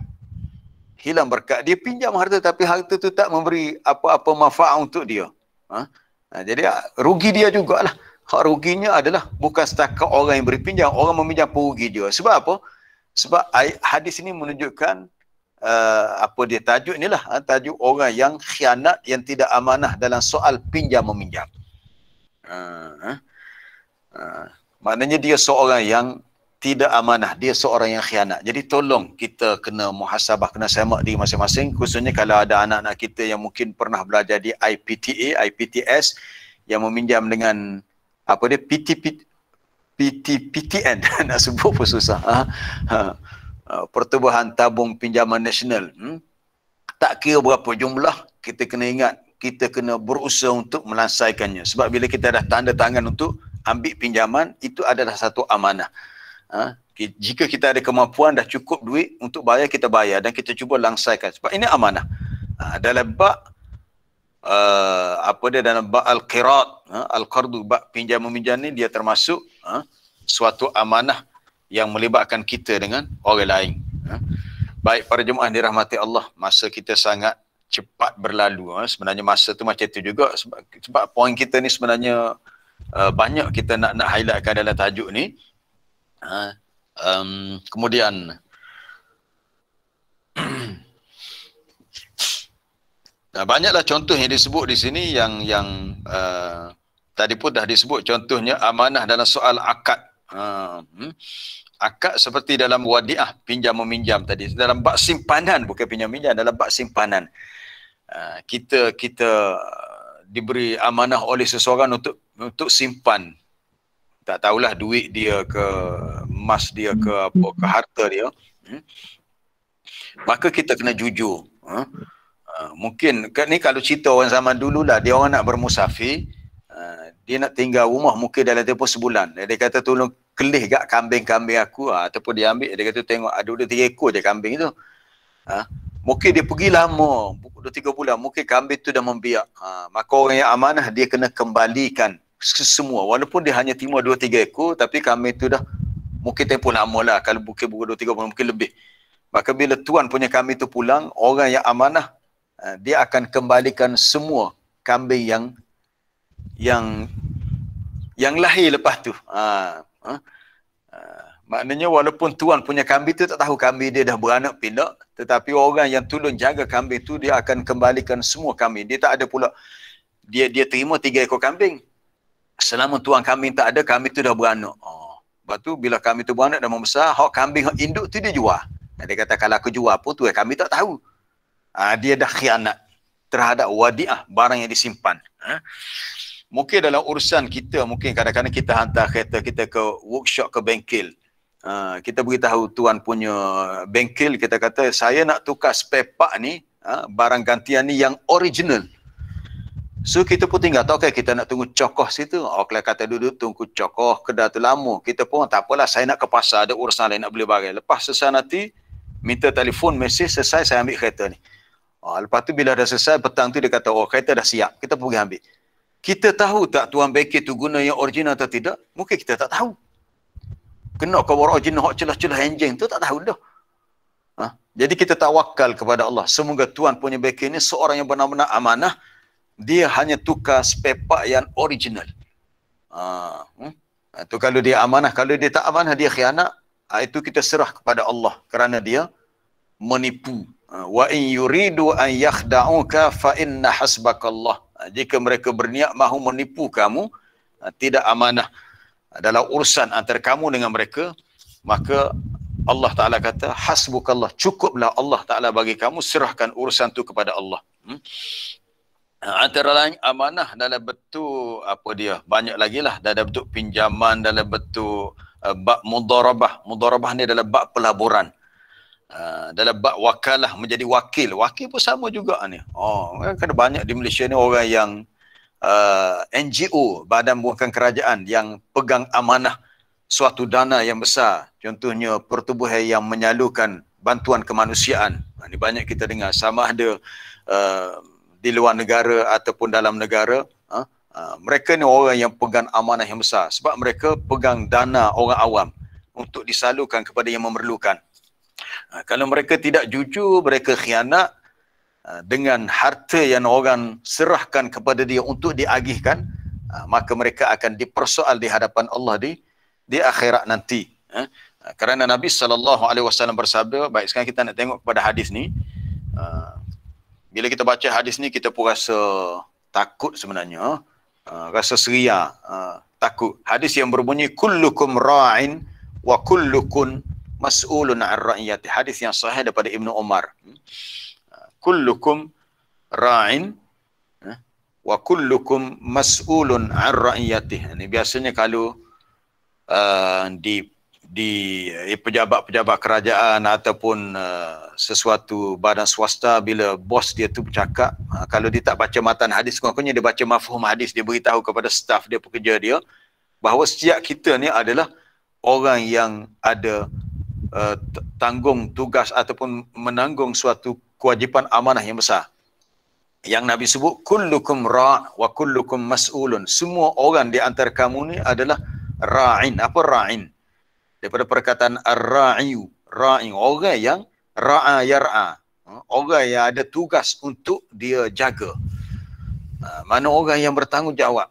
hilang berkat. Dia pinjam harta tapi harta tu tak memberi apa-apa manfaat untuk dia. Jadi rugi dia jugalah. Hak ruginya adalah bukan setakat orang yang beri pinjam, orang meminjam pun rugi dia. Sebab apa? Sebab hadis ini menunjukkan apa dia tajuk inilah, tajuk orang yang khianat, yang tidak amanah dalam soal pinjam meminjam. Maknanya dia seorang yang tidak amanah, dia seorang yang khianat. Jadi tolong kita kena muhasabah, kena semak diri masing-masing, khususnya kalau ada anak-anak kita yang mungkin pernah belajar di IPTA, IPTS, yang meminjam dengan apa dia, PTN nak sebut pun susah. Pertubuhan Tabung Pinjaman Nasional. Tak kira berapa jumlah, kita kena ingat, kita kena berusaha untuk melansaikannya. Sebab bila kita dah tanda tangan untuk ambil pinjaman, itu adalah satu amanah. Jika kita ada kemampuan, dah cukup duit untuk bayar, kita bayar dan kita cuba langsaikan. Sebab ini amanah. Dalam bab dalam bab al-qirat, al-qardu, bab pinjam meminjam ni, dia termasuk suatu amanah yang melibatkan kita dengan orang lain. Baik para jemaah dirahmati Allah, masa kita sangat cepat berlalu. Sebenarnya masa tu macam tu juga, sebab poin kita ni sebenarnya banyak kita nak highlightkan dalam tajuk ni. Kemudian banyaklah contoh yang disebut di sini yang tadi pun dah disebut. Contohnya amanah dalam soal akad. Akad seperti dalam wadiah, pinjam meminjam tadi. Dalam bab simpanan, bukan pinjam meminjam, dalam bab simpanan. Kita diberi amanah oleh seseorang untuk simpan. Tak tahulah duit dia ke emas dia ke apa, ke harta dia. Maka kita kena jujur. Mungkin ni kalau cerita orang zaman dulu lah, dia orang nak bermusafir, dia nak tinggal rumah mungkin dalam tempoh sebulan. Dia kata tolong kelih gak kambing-kambing aku, ataupun dia ambil, dia kata tengok ada 2-3 ekor je kambing tu. Mungkin dia pergi lama, 2-3 bulan, mungkin kambing tu dah membiak. Maka orang yang amanah dia kena kembalikan semua. Walaupun dia hanya terima 2-3 ekor, tapi kambing tu dah mungkin tempoh lama lah. Kalau mungkin 2-3 bulan, mungkin lebih. Maka bila tuan punya kambing tu pulang, orang yang amanah, dia akan kembalikan semua kambing yang lahir lepas tu. Maknanya walaupun tuan punya kambing tu tak tahu kambing dia dah beranak pinak, tetapi orang yang tolong jaga kambing tu, dia akan kembalikan semua kambing. Dia tak ada pula, dia terima 3 ekor kambing. Selama tuan kambing tak ada, kambing tu dah beranak. Lepas tu bila kambing tu beranak dah membesar, hak kambing hak induk tu dia jual. Dia kata kalau aku jual pun tu kambing tak tahu. Dia dah khianat terhadap wadiah, barang yang disimpan. Mungkin dalam urusan kita, mungkin kadang-kadang kita hantar kereta kita ke workshop, ke bengkel. Kita beritahu tuan punya bengkel, kita kata saya nak tukar spare part ni, barang gantian ni yang original. So kita pun tinggal tahu kan, kita nak tunggu cokoh situ. Kalau kata duduk tunggu cokoh, kedai tu lama. Kita pun tak apalah, saya nak ke pasar, ada urusan lain nak beli barang. Lepas selesai nanti, minta telefon, mesej, selesai saya ambil kereta ni. Lepas tu bila dah selesai, petang tu dia kata, kereta dah siap, kita pergi ambil. Kita tahu tak tuan bengkel tu guna yang original atau tidak? Mungkin kita tak tahu. Kena kau original, hak celah-celah enjin tu tak tahu dah. Jadi kita tawakal kepada Allah. Semoga tuan punya bengkel ni seorang yang benar-benar amanah. Dia hanya tukar spare part yang original. Itu kalau dia amanah. Kalau dia tak amanah, dia khianat. Itu kita serah kepada Allah kerana dia menipu. Wa in yuridu an yakhda'uka fa inna hasbakallah. Jika mereka berniat mahu menipu kamu, tidak amanah dalam urusan antara kamu dengan mereka, maka Allah Ta'ala kata hasbukallah, cukuplah Allah Ta'ala bagi kamu, serahkan urusan itu kepada Allah. Antara lain amanah dalam bentuk apa dia, banyak lagi lah, dalam bentuk pinjaman, dalam bentuk bab mudharabah. Mudharabah ni adalah bab pelaburan. Dalam bab wakalah, menjadi wakil. Wakil pun sama juga ni. Kan banyak di Malaysia ni orang yang NGO, badan bukan kerajaan, yang pegang amanah suatu dana yang besar. Contohnya pertubuhan yang menyalurkan bantuan kemanusiaan. Ini banyak kita dengar, sama ada di luar negara ataupun dalam negara. Mereka ni orang yang pegang amanah yang besar, sebab mereka pegang dana orang awam untuk disalurkan kepada yang memerlukan. Kalau mereka tidak jujur, mereka khianat dengan harta yang orang serahkan kepada dia untuk diagihkan, maka mereka akan dipersoal di hadapan Allah di akhirat nanti. Kerana Nabi SAW bersabda, baik sekarang kita nak tengok kepada hadis ni. Bila kita baca hadis ni, kita pun rasa takut sebenarnya. Rasa seria, takut. Hadis yang berbunyi, kullukum ra'in wa kullukum mas'ulun an ra'iyati. Hadis yang sahih daripada Ibnu Umar. Kullukum ra'in wa kullukum mas'ulun an ra'iyati. Ini biasanya kalau di pejabat-pejabat kerajaan ataupun sesuatu badan swasta, bila bos dia tu bercakap, kalau dia tak baca matan hadis, kurang-kurangnya dia baca mafhum hadis, dia beritahu kepada staf dia, pekerja dia, bahawa setiap kita ni adalah orang yang ada tanggung tugas ataupun menanggung suatu kewajipan amanah yang besar. Yang Nabi sebut, kullukum ra' wa kullukum mas'ulun. Semua orang di antara kamu ni adalah ra'in. Apa ra'in? Daripada perkataan ar-ra'iyu, ra'i, orang yang ra'a yar'a, orang yang ada tugas untuk dia jaga. Mana orang yang bertanggungjawab.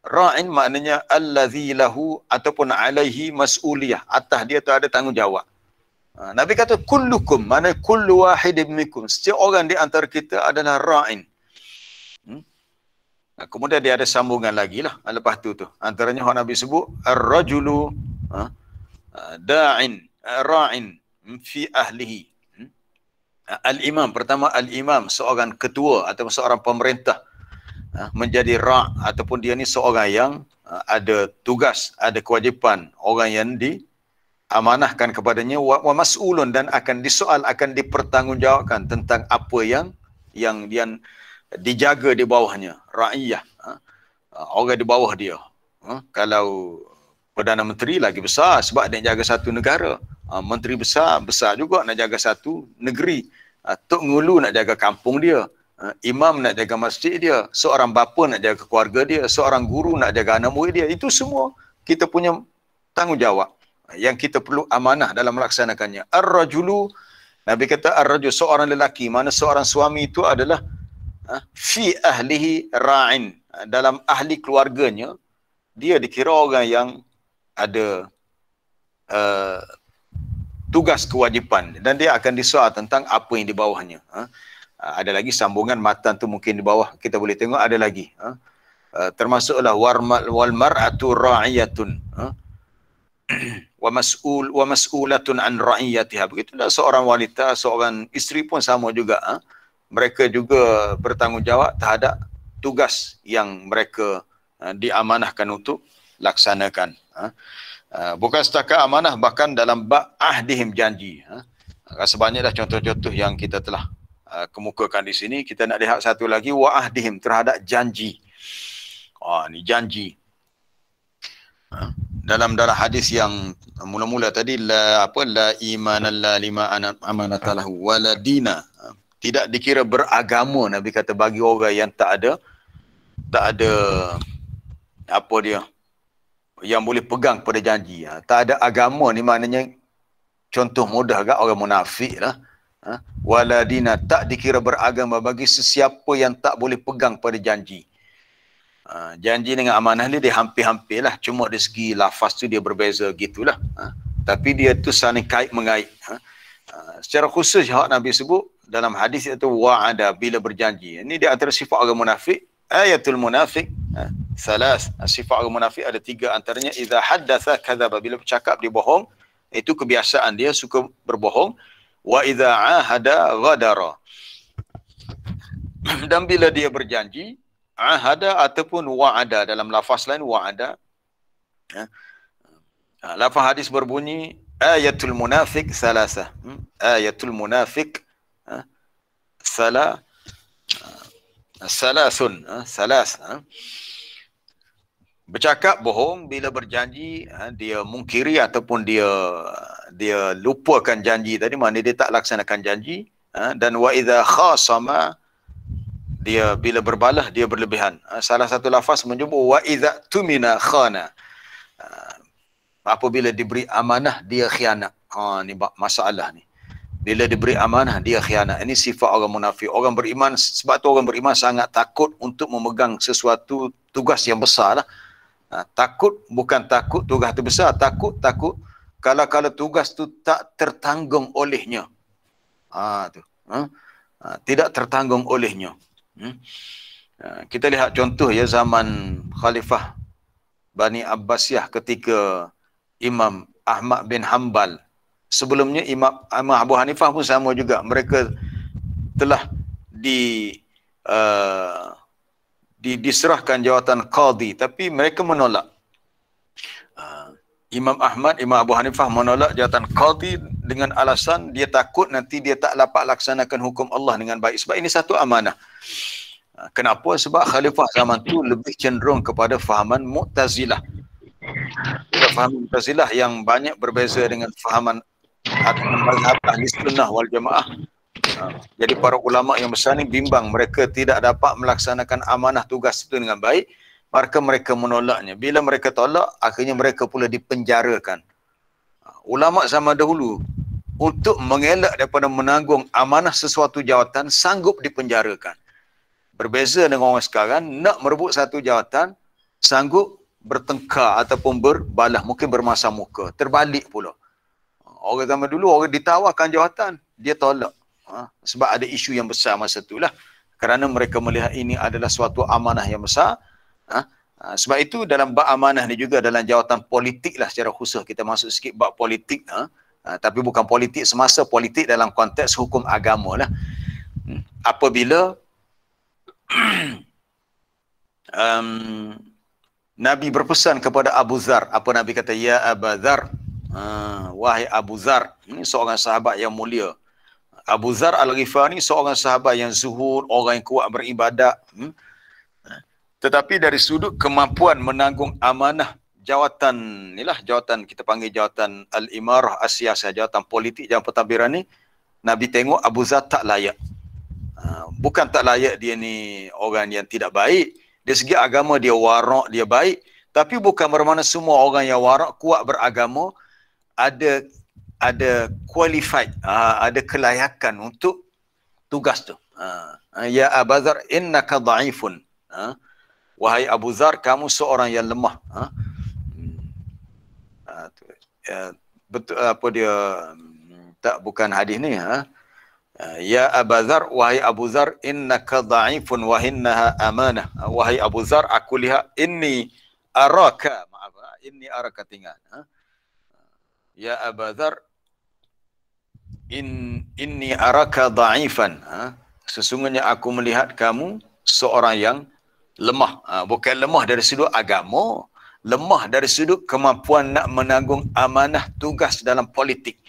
Ra'in maknanya allazi lahu ataupun alaihi mas'uliyah, atas dia tu ada tanggungjawab. Nabi kata kullukum, mana kullu wahidin minkum, setiap orang di antara kita adalah ra'in. Kemudian dia ada sambungan lagi lah lepas tu. Antaranya Nabi sebut ar-rajulu da'in ra'in fi ahlihi. Al-imam, pertama al-imam, seorang ketua atau seorang pemerintah, menjadi ra' ataupun dia ni seorang yang ada tugas, ada kewajipan, orang yang diamanahkan kepadanya, wa mas'ulun, dan akan disoal, akan dipertanggungjawabkan tentang apa yang dijaga di bawahnya, ra'iyah, orang di bawah dia. Kalau Perdana Menteri lagi besar sebab dia jaga satu negara. Menteri besar juga nak jaga satu negeri. Tok Ngulu nak jaga kampung dia. Imam nak jaga masjid dia. Seorang bapa nak jaga keluarga dia. Seorang guru nak jaga anak murid dia. Itu semua kita punya tanggungjawab yang kita perlu amanah dalam melaksanakannya. Ar-rajulu, Nabi kata ar-rajul, seorang lelaki, mana seorang suami itu adalah fi ahlihi ra'in, dalam ahli keluarganya dia dikira orang yang ada tugas kewajipan, dan dia akan disoal tentang apa yang di bawahnya. Ada lagi sambungan matan tu mungkin di bawah kita boleh tengok, ada lagi. Termasuklah wal mar'atu ra'iyatun wa mas'ulatun an ra'iyatiha. Begitulah seorang wanita, seorang isteri pun sama juga. Mereka juga bertanggungjawab terhadap tugas yang mereka diamanahkan untuk laksanakan. Bukan setakat amanah, bahkan dalam bab ahdihim, janji. Rasa banyak dah contoh-contoh yang kita telah kemukakan di sini. Kita nak lihat satu lagi, wa ahdihim, terhadap janji. Ni janji. Dalam hadis yang mula-mula tadi, la imanan la lima amanatalahu wala dina. Tidak dikira beragama, Nabi kata, bagi orang yang tak ada apa dia yang boleh pegang pada janji. Tak ada agama ni maknanya, contoh mudah agak orang munafik lah. Waladina, tak dikira beragama bagi sesiapa yang tak boleh pegang pada janji. Janji dengan amanah ni dia hampir-hampir lah, cuma dari segi lafaz tu dia berbeza gitulah. Tapi dia tu saling kait mengait. Secara khusus Nabi sebut dalam hadis itu wa'ada, bila berjanji. Ini di antara sifat orang munafik. Ayatul munafik salas. Sifat orang munafik ada 3, antaranya idza haddatsa kadzaba, bila bercakap dia bohong. Itu kebiasaan dia, suka berbohong. Wa idza ahada ghadara, dan bila dia berjanji, ahada ataupun wa'ada, dalam lafaz lain wa'ada. Lafaz hadis berbunyi ayatul munafik salasah. Ayatul munafik salasun, salas. Bercakap bohong, bila berjanji dia mungkiri ataupun dia lupakan janji tadi, maknanya dia tak laksanakan janji. Dan wa idza khasama, dia bila berbalah dia berlebihan. Salah satu lafaz menyebut wa idza tumina khana, apabila diberi amanah dia khianat. Ni masalah ni. Bila diberi amanah, dia khianat. Ini sifat orang munafik. Orang beriman, sebab tu orang beriman sangat takut untuk memegang sesuatu tugas yang besar lah. Takut, bukan takut tugas tu besar. Takut kalau tugas tu tak tertanggung olehnya. Tidak tertanggung olehnya. Kita lihat contoh ya, zaman Khalifah Bani Abbasiyah ketika Imam Ahmad bin Hanbal. Sebelumnya Imam Abu Hanifah pun sama juga. Mereka telah diserahkan jawatan qadi, tapi mereka menolak. Imam Ahmad, Imam Abu Hanifah menolak jawatan qadi dengan alasan dia takut nanti dia tak dapat laksanakan hukum Allah dengan baik. Sebab ini satu amanah. Kenapa? Sebab khalifah zaman tu lebih cenderung kepada fahaman Mu'tazilah. Fahaman Mu'tazilah yang banyak berbeza dengan fahaman mazhab Ahli Sunnah wal Jamaah. Jadi para ulama yang besar ni bimbang, mereka tidak dapat melaksanakan amanah tugas itu dengan baik, maka mereka menolaknya. Bila mereka tolak, akhirnya mereka pula dipenjarakan. Ulama zaman dahulu untuk mengelak daripada menanggung amanah sesuatu jawatan sanggup dipenjarakan. Berbeza dengan orang sekarang, nak merebut satu jawatan sanggup bertengkar ataupun berbalah, mungkin bermasa muka. Terbalik pula. Orang zaman dulu, orang ditawarkan jawatan, dia tolak. Sebab ada isu yang besar masa itulah. Kerana mereka melihat ini adalah suatu amanah yang besar. Sebab itu dalam bab amanah ni juga, dalam jawatan politik lah secara khusus, kita masuk sikit bab politik. Tapi bukan politik semasa, politik dalam konteks hukum agama lah. Apabila Nabi berpesan kepada Abu Zar, apa Nabi kata? Ya Abu Zar, wahai Abu Zar. Ini seorang sahabat yang mulia. Abu Zar Al-Ghifari seorang sahabat yang zuhud, orang yang kuat beribadat. Tetapi dari sudut kemampuan menanggung amanah jawatan, inilah jawatan, kita panggil jawatan Al-Imarah As-Siyasah, jawatan politik, jawatan pentadbiran ni, Nabi tengok Abu Zar tak layak. Bukan tak layak dia ni orang yang tidak baik. Dari segi agama dia warak, dia baik. Tapi bukan bermakna semua orang yang warak, kuat beragama, ada qualified, ada kelayakan untuk tugas tu. Ya Abu Zar, innaka dha'ifun. Wahai Abu Zar, kamu seorang yang lemah. Betul apa dia? Tak, bukan hadis ni. Ya Abu Zar, wahai Abu Zar, innaka dha'ifun wa innaha amanah. Wahai Abu Zar, aku lihat inni araka tinggal. Ya Abu Zar, inni araka dha'ifan. Sesungguhnya aku melihat kamu seorang yang lemah. Bukan lemah dari sudut agama, lemah dari sudut kemampuan nak menanggung amanah tugas dalam politik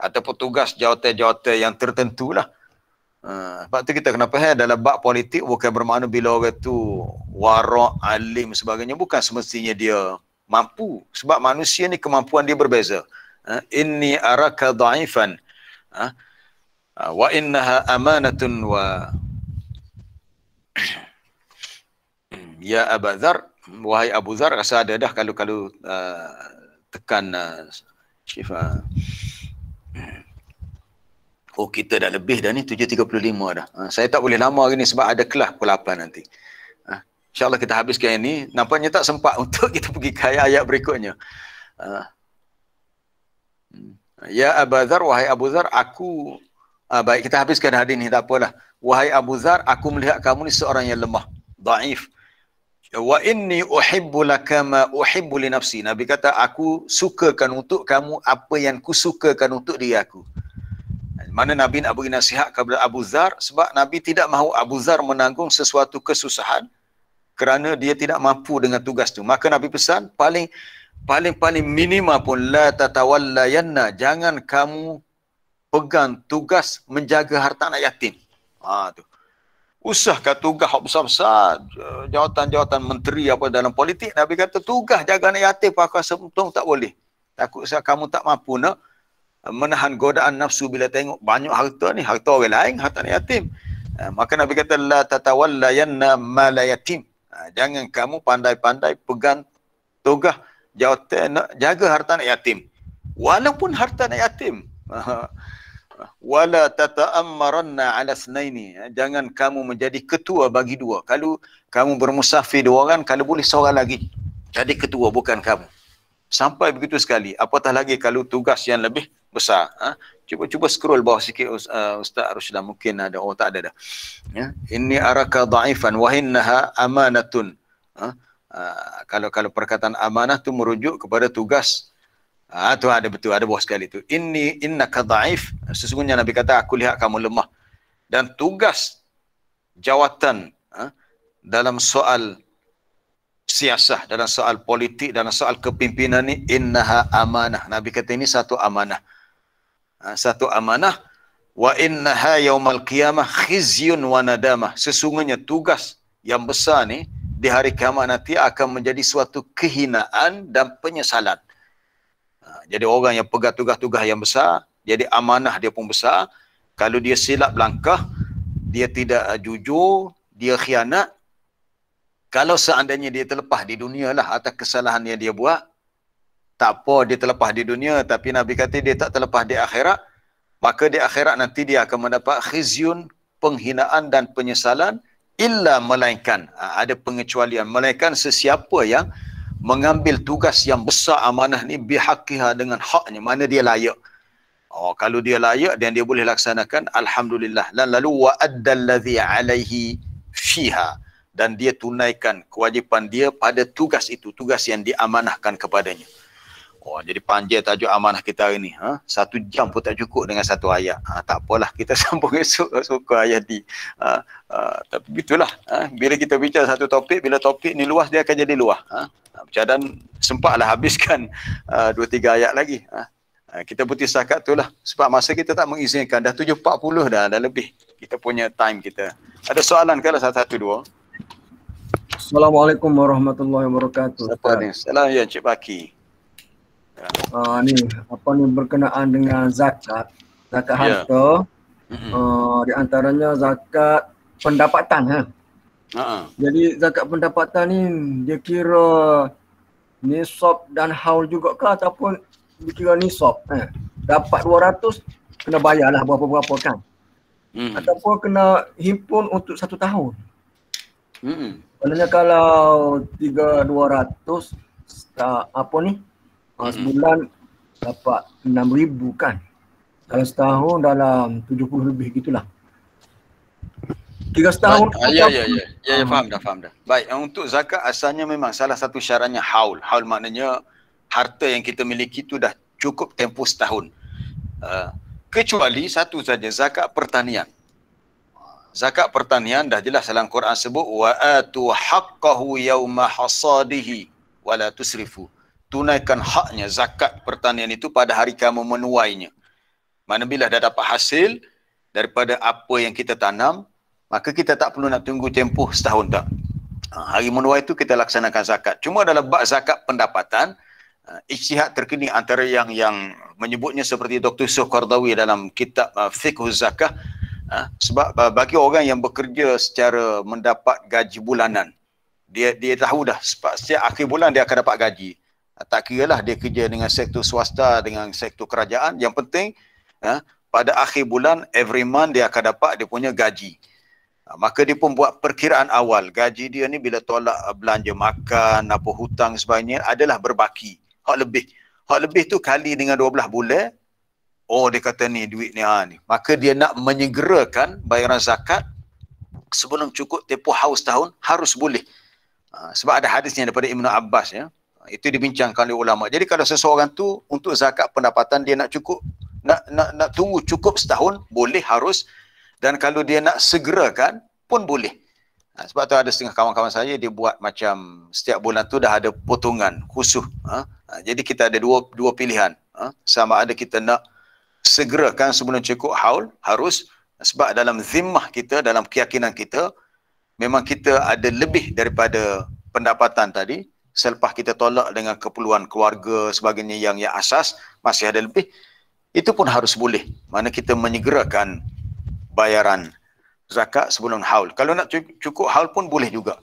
ataupun tugas jawatan-jawatan yang tertentu lah. Sebab tu kita kena faham, dalam bab politik bukan bermakna bila orang tu warak, alim sebagainya, bukan semestinya dia mampu. Sebab manusia ni kemampuan dia berbeza. Inni araka dha'ifan wa innaha amanatun wa ya Abu Zar, wahai Abu Zar, rasa ada dah kalau tekan Syifa. Oh, kita dah lebih dah ni, 7.35 dah. Saya tak boleh lama hari ni sebab ada kelas pukul 8 nanti. InsyaAllah kita habiskan ini. Nampaknya tak sempat untuk kita pergi ke ayat berikutnya. Ya Abu Zar, wahai Abu Zar, aku... baik, kita habiskan hadis ni, tak apalah. Wahai Abu Zar, aku melihat kamu ni seorang yang lemah, dhaif. Wa inni uhibbu laka ma uhibbu li nafsi. Nabi kata, aku sukakan untuk kamu apa yang kusukakan untuk diri aku. Mana Nabi nak beri nasihat kepada Abu Zar, sebab Nabi tidak mahu Abu Zar menanggung sesuatu kesusahan kerana dia tidak mampu dengan tugas tu. Maka Nabi pesan, paling minima pun, la tatawallayanna, jangan kamu pegang tugas menjaga harta anak yatim. Tu. Usahkan tugas besar-besar, jawatan-jawatan menteri apa dalam politik, Nabi kata tugas jaga anak yatim pakai untung tak boleh. Takut kamu tak mampu nak menahan godaan nafsu bila tengok banyak harta ni, harta orang lain, harta anak yatim. Maka Nabi kata la tatawallayanna mal yatim. Jangan kamu pandai-pandai pegang tugas jawatan nak jaga harta anak yatim. walaupun harta anak yatim. Wala tata'ammaranna 'ala itsnaini, jangan kamu menjadi ketua bagi dua. Kalau kamu bermusafir dua orang, kalau boleh seorang lagi jadi ketua, bukan kamu. Sampai begitu sekali. Apatah lagi kalau tugas yang lebih besar. Cuba scroll bawah sikit, Ustaz Ruslan, mungkin ada. Oh, tak ada dah. Ya. Inni araka dha'ifan wa innaha amanatun. Kalau perkataan amanah tu merujuk kepada tugas. Tu ada betul, ada bawah sekali tu. Innaka dha'if. Sesungguhnya Nabi kata, aku lihat kamu lemah. Dan tugas jawatan dalam soal siasah, dalam soal politik, dalam soal kepimpinan ni, innaha amanah. Nabi kata ini satu amanah. Satu amanah. Wa innaha yaumal qiyamah khizyun wa nadamah. Sesungguhnya tugas yang besar ni di hari kiamat nanti akan menjadi suatu kehinaan dan penyesalan. Jadi orang yang pegang tugas-tugas yang besar, jadi amanah dia pun besar. Kalau dia silap langkah, dia tidak jujur, dia khianat, kalau seandainya dia terlepas di dunia lah atas kesalahan yang dia buat, tak apa dia terlepas di dunia, tapi Nabi kata dia tak terlepas di akhirat, maka di akhirat nanti dia akan mendapat khizyun, penghinaan dan penyesalan, illa melainkan, ada pengecualian, melainkan sesiapa yang mengambil tugas yang besar amanah ni bihaqqiha, dengan haknya, mana dia layak. Kalau dia layak dan dia boleh laksanakan, alhamdulillah. Dan lalu wa addallazi alaihi fiha, dan dia tunaikan kewajipan dia pada tugas itu, tugas yang diamanahkan kepadanya. Jadi panjang tajuk amanah kita hari ni. 1 jam pun tak cukup dengan satu ayat. Tak apalah, kita sambung esok suka ayat ni. Tapi begitulah. Bila kita bicara satu topik, bila topik ni luas, dia akan jadi luas. Dan sempatlah habiskan 2-3 ayat lagi. Kita putih setakat tu lah. Sebab masa kita tak mengizinkan. Dah 7.40 dah lebih. Kita punya time kita. Ada soalan ke lah, satu dua? Assalamualaikum warahmatullahi wabarakatuh. Siapa ni? Salam ya Encik Baki. Ni apa ni berkenaan dengan zakat harta. Di antaranya zakat pendapatan. Jadi zakat pendapatan ni dia kira nisab dan haul juga ke, ataupun dia kira nisab? Dapat 200 kena bayarlah berapa-berapa kan? Ataupun kena himpun untuk 1 tahun. Maknanya kalau 3,200 sebulan dapat 6,000 kan. Kalau setahun dalam 70 lebih gitulah. 3 setahun. Ya, faham dah. Baik, untuk zakat asalnya memang salah satu syaratnya haul. Haul maknanya harta yang kita miliki itu dah cukup tempoh setahun. Kecuali satu saja, zakat pertanian. Zakat pertanian dah jelas dalam Quran sebut wa atu haqqahu yauma hasadihi wala tusrifu. Tunaikan haknya zakat pertanian itu pada hari kamu menuainya. Mana bila dah dapat hasil daripada apa yang kita tanam, maka kita tak perlu nak tunggu tempoh setahun tak. Hari menuai itu kita laksanakan zakat. Cuma dalam bab zakat pendapatan, ijtihad terkini antara yang menyebutnya seperti Dr. Yusuf Qardawi dalam kitab Fiqh Zakah. Sebab bagi orang yang bekerja secara mendapat gaji bulanan, dia tahu dah setiap akhir bulan dia akan dapat gaji. Tak kira lah dia kerja dengan sektor swasta, dengan sektor kerajaan, yang penting pada akhir bulan, every month dia akan dapat dia punya gaji. Maka dia pun buat perkiraan awal, gaji dia ni bila tolak belanja makan, apa hutang sebagainya, adalah berbaki. Hak lebih tu kali dengan 12 bulan, dia kata ni duit ni ni. Maka dia nak menyegerakan bayaran zakat sebelum cukup tempoh haul setahun, harus boleh. Sebab ada hadisnya daripada Ibnu Abbas ya. Itu dibincangkan oleh ulama. Jadi kalau seseorang tu untuk zakat pendapatan dia nak cukup, nak tunggu cukup setahun, boleh, harus. Dan kalau dia nak segerakan pun boleh. Sebab tu ada setengah kawan-kawan saya dia buat macam setiap bulan tu dah ada potongan khusus. Jadi kita ada dua pilihan. Sama ada kita nak segerakan sebelum cukup haul, harus, sebab dalam zimmah kita, dalam keyakinan kita, memang kita ada lebih daripada pendapatan tadi. Selepas kita tolak dengan keperluan keluarga sebagainya yang asas, masih ada lebih, itu pun harus boleh. Mana kita menyegerakan bayaran zakat sebelum haul. Kalau nak cukup haul pun boleh juga.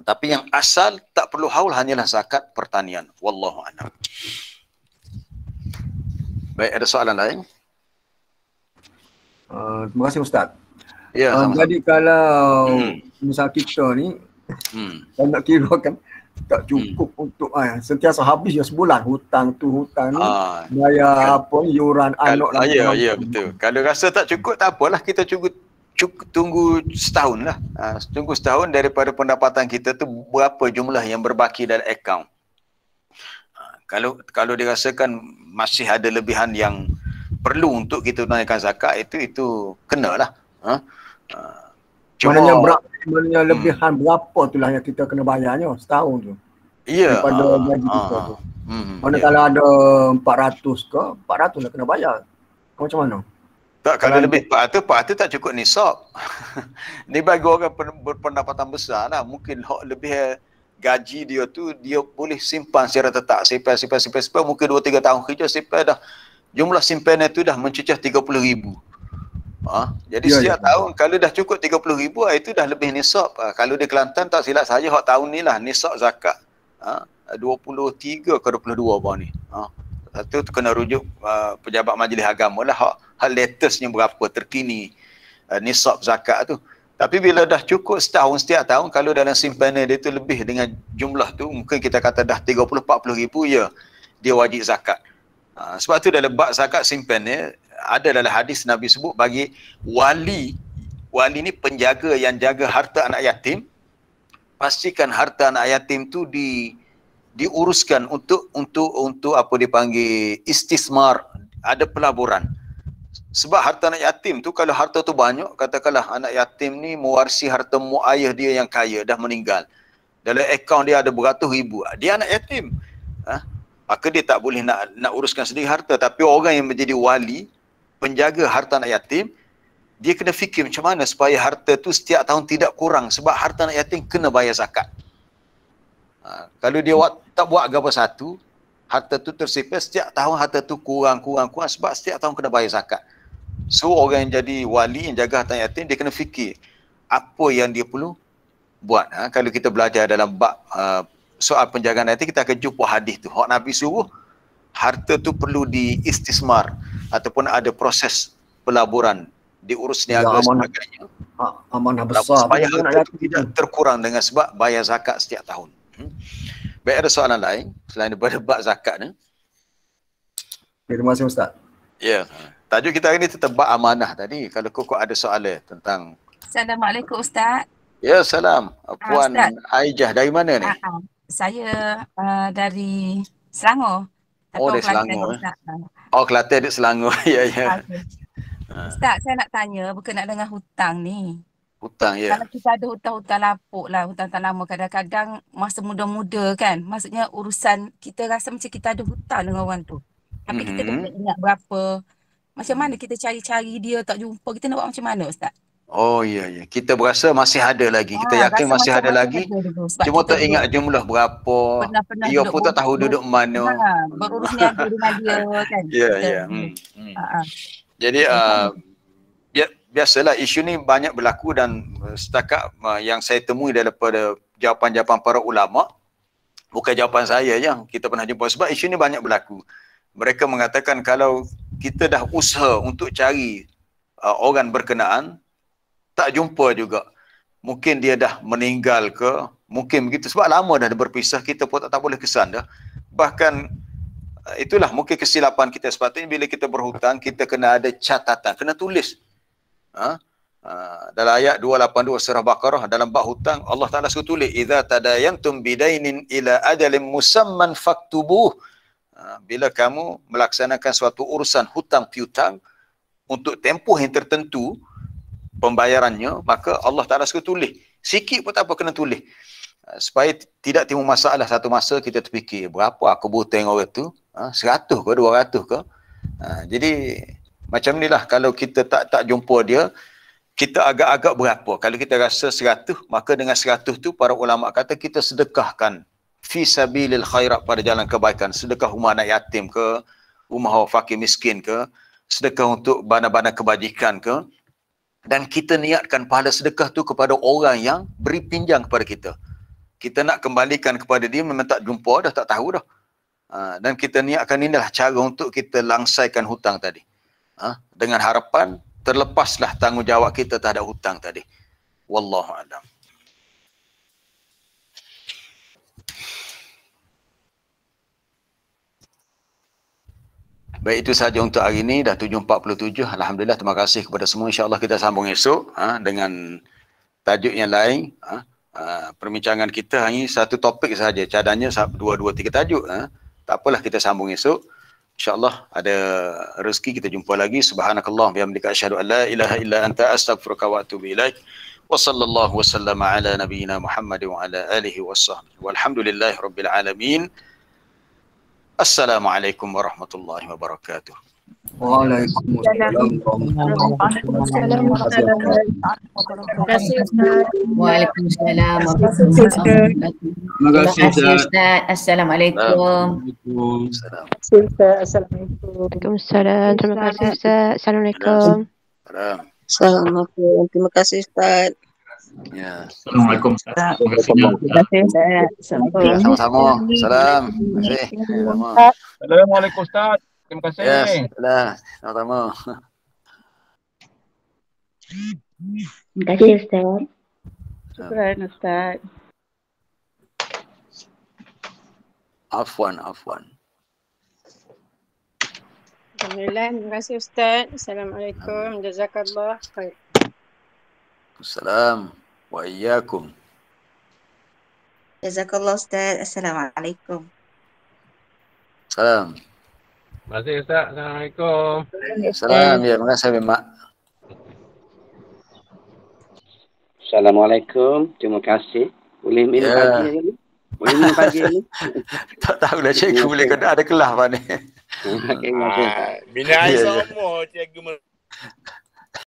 Tapi yang asal tak perlu haul hanyalah zakat pertanian. Wallahu a'lam. Baik, ada soalan lain? Terima kasih Ustaz. Ya, sama-sama. Jadi kalau misal kita ni kalau nak kira kan tak cukup untuk sentiasa habis je sebulan hutang ni bayar apa yuran anak dan ya betul. Kalau rasa tak cukup tak apalah, kita tunggu setahun lah. Tunggu setahun daripada pendapatan kita tu berapa jumlah yang berbaki dalam akaun. Kalau dirasakan masih ada lebihan yang perlu untuk kita tunaikan zakat, itu kenalah. Maknanya lebihan berapa itulah yang kita kena bayarnya setahun tu. Ya. Daripada gaji kita tu. Mana kalau ada 400 ke, 400 lah kena bayar. Macam mana? Tak, kalau lebih 400 tak cukup nisab. Ni bagi orang berpendapatan besar lah. Mungkin lebih gaji dia tu, dia boleh simpan secara tetap. Simpan. Mungkin 2-3 tahun kerja, simpan dah. Jumlah simpanan tu dah mencecah 30,000. Jadi setiap tahun kalau dah cukup 30,000, itu dah lebih nisab. Kalau di Kelantan tak silap saya, hak tahun ni lah nisab zakat 23 ke 22 bawah ni. Satu kena rujuk pejabat majlis agama lah, hal latestnya berapa terkini nisab zakat tu. Tapi bila dah cukup setahun, setiap tahun, kalau dalam simpanan dia tu lebih dengan jumlah tu, mungkin kita kata dah 30-40 ribu, ya, dia wajib zakat. Sebab tu dalam bab zakat simpanan, ada dalam hadis Nabi sebut bagi wali ni penjaga yang jaga harta anak yatim, pastikan harta anak yatim tu diuruskan untuk apa dipanggil istismar, ada pelaburan. Sebab harta anak yatim tu, kalau harta tu banyak, katakanlah anak yatim ni mewarisi harta mak ayah dia yang kaya, dah meninggal. Dalam akaun dia ada beratus ribu. Dia anak yatim. Maka dia tak boleh nak uruskan sendiri harta. Tapi orang yang menjadi wali, penjaga harta anak yatim, dia kena fikir macam mana supaya harta tu setiap tahun tidak kurang. Sebab harta anak yatim kena bayar zakat. Kalau dia tak buat apa satu, harta tu tersimpan, setiap tahun harta tu kurang, sebab setiap tahun kena bayar zakat. So orang yang jadi wali, yang jaga harta yatim, dia kena fikir apa yang dia perlu buat. Kalau kita belajar dalam bab soal penjagaan yatim, kita akan jumpa hadis tu. Hak Nabi suruh harta tu perlu diistismar ataupun ada proses pelaburan, diurus niaga sebagainya. Amanah besar. Supaya harta tu tidak terkurang dengan sebab bayar zakat setiap tahun. Baik, ada soalan lain selain daripada bab zakat ni? Terima kasih Ustaz. Ya. Tajuk kita hari ni tetap bab amanah tadi. Kalau kau ada soalan tentang... Assalamualaikum Ustaz. Ya, salam. Puan Aijah, dari mana ni? Saya dari Selangor. Dari Selangor. Kelantan di Selangor. Ya. Okay. Ustaz, saya nak tanya berkenaan dengan hutang ni. Hutang, ya. Kalau kita ada hutang-hutang lapuk lah, hutang lama, kadang-kadang masa muda-muda kan, maksudnya urusan kita rasa macam kita ada hutang dengan orang tu. Tapi kita tak ingat berapa. Macam mana kita cari-cari dia tak jumpa, kita nak buat macam mana Ustaz? Oh ya. Kita berasa masih ada lagi. Kita yakin masih ada lagi. Cuma tak ingat jumlah berapa. Dia pun tak tahu duduk mana. Berurus niaga dengan dia kan. Ya. Jadi biasalah isu ni banyak berlaku, dan setakat yang saya temui daripada jawapan-jawapan para ulama, bukan jawapan saya yang kita pernah jumpa, sebab isu ni banyak berlaku. Mereka mengatakan kalau kita dah usaha untuk cari orang berkenaan, tak jumpa juga. Mungkin dia dah meninggal ke, mungkin begitu. Sebab lama dah berpisah, kita pun tak boleh kesan dah. Bahkan itulah mungkin kesilapan kita. Sepatutnya bila kita berhutang, kita kena ada catatan, kena tulis. Dalam ayat 282 surah Baqarah, dalam bab hutang, Allah Ta'ala suruh tulis, idza tadayantum bidainin ila ajalin musamman faktubuh. Bila kamu melaksanakan suatu urusan hutang piutang untuk tempoh yang tertentu pembayarannya, maka Allah Ta'ala suruh tulis. Sikit pun tak apa, kena tulis. Supaya tidak timbul masalah satu masa kita terfikir, berapa aku hutang orang tu? 100 ke 200 ke? Jadi macam inilah, kalau kita tak jumpa dia, kita agak-agak berapa. Kalau kita rasa 100, maka dengan 100 tu para ulama kata kita sedekahkan fi sabilil khairat, pada jalan kebaikan. Sedekah rumah anak yatim ke, rumah fakir miskin ke, sedekah untuk bana-bana kebajikan ke, dan kita niatkan pahala sedekah tu kepada orang yang beri pinjam kepada kita. Kita nak kembalikan kepada dia, memang tak jumpa dah, tak tahu dah. Dan kita niatkan inilah cara untuk kita langsaikan hutang tadi. Dengan harapan terlepaslah tanggungjawab kita terhadap hutang tadi. Wallahu a'lam. Baik, itu sahaja untuk hari ini. Dah 7.47. Alhamdulillah, terima kasih kepada semua. InsyaAllah kita sambung esok dengan tajuk yang lain. Perbincangan kita hanya satu topik sahaja. Cadangnya 2, 3 tajuk. Tak apalah, kita sambung esok. InsyaAllah ada rezeki kita jumpa lagi. Subhanakallah bihamdika asyhadu an la ilaha illa anta astaghfiruka wa atubu ilaik. Wa sallallahu wa sallama ala nabiyyina Muhammad wa ala alihi wa sahbihi. Walhamdulillahi rabbil alamin. Assalamualaikum warahmatullahi wabarakatuh. Waalaikumsalam. Waalaikumsalam. Terima kasih Ustaz. Assalamualaikum. Waalaikumsalam. Terima kasih Ustaz. Assalamualaikum. Assalamualaikum. Terima kasih Ustaz. Ya. Assalamualaikum Ustaz. Terima kasih Ustaz. Sama-sama. Salam. Terima kasih. Assalamualaikum Ustaz. Terima kasih. Ya, sama-sama. Terima kasih Ustaz. Syukran Ustaz. Afwan. Alhamdulillah. Terima kasih Ustaz. Assalamualaikum. Jazakallah khair. Assalam wa iyyakum. Jazakallah Ustaz. Assalamualaikum. Salam. Terima kasih Ustaz. Assalamualaikum. Salam. Ya, terima kasih Mak. Assalamualaikum. Terima kasih. Boleh minum pagi ni? Boleh minum pagi ni? Tak tahulah cikgu boleh kena ada kelas mana. Terima kasih. Bina air sama cikgu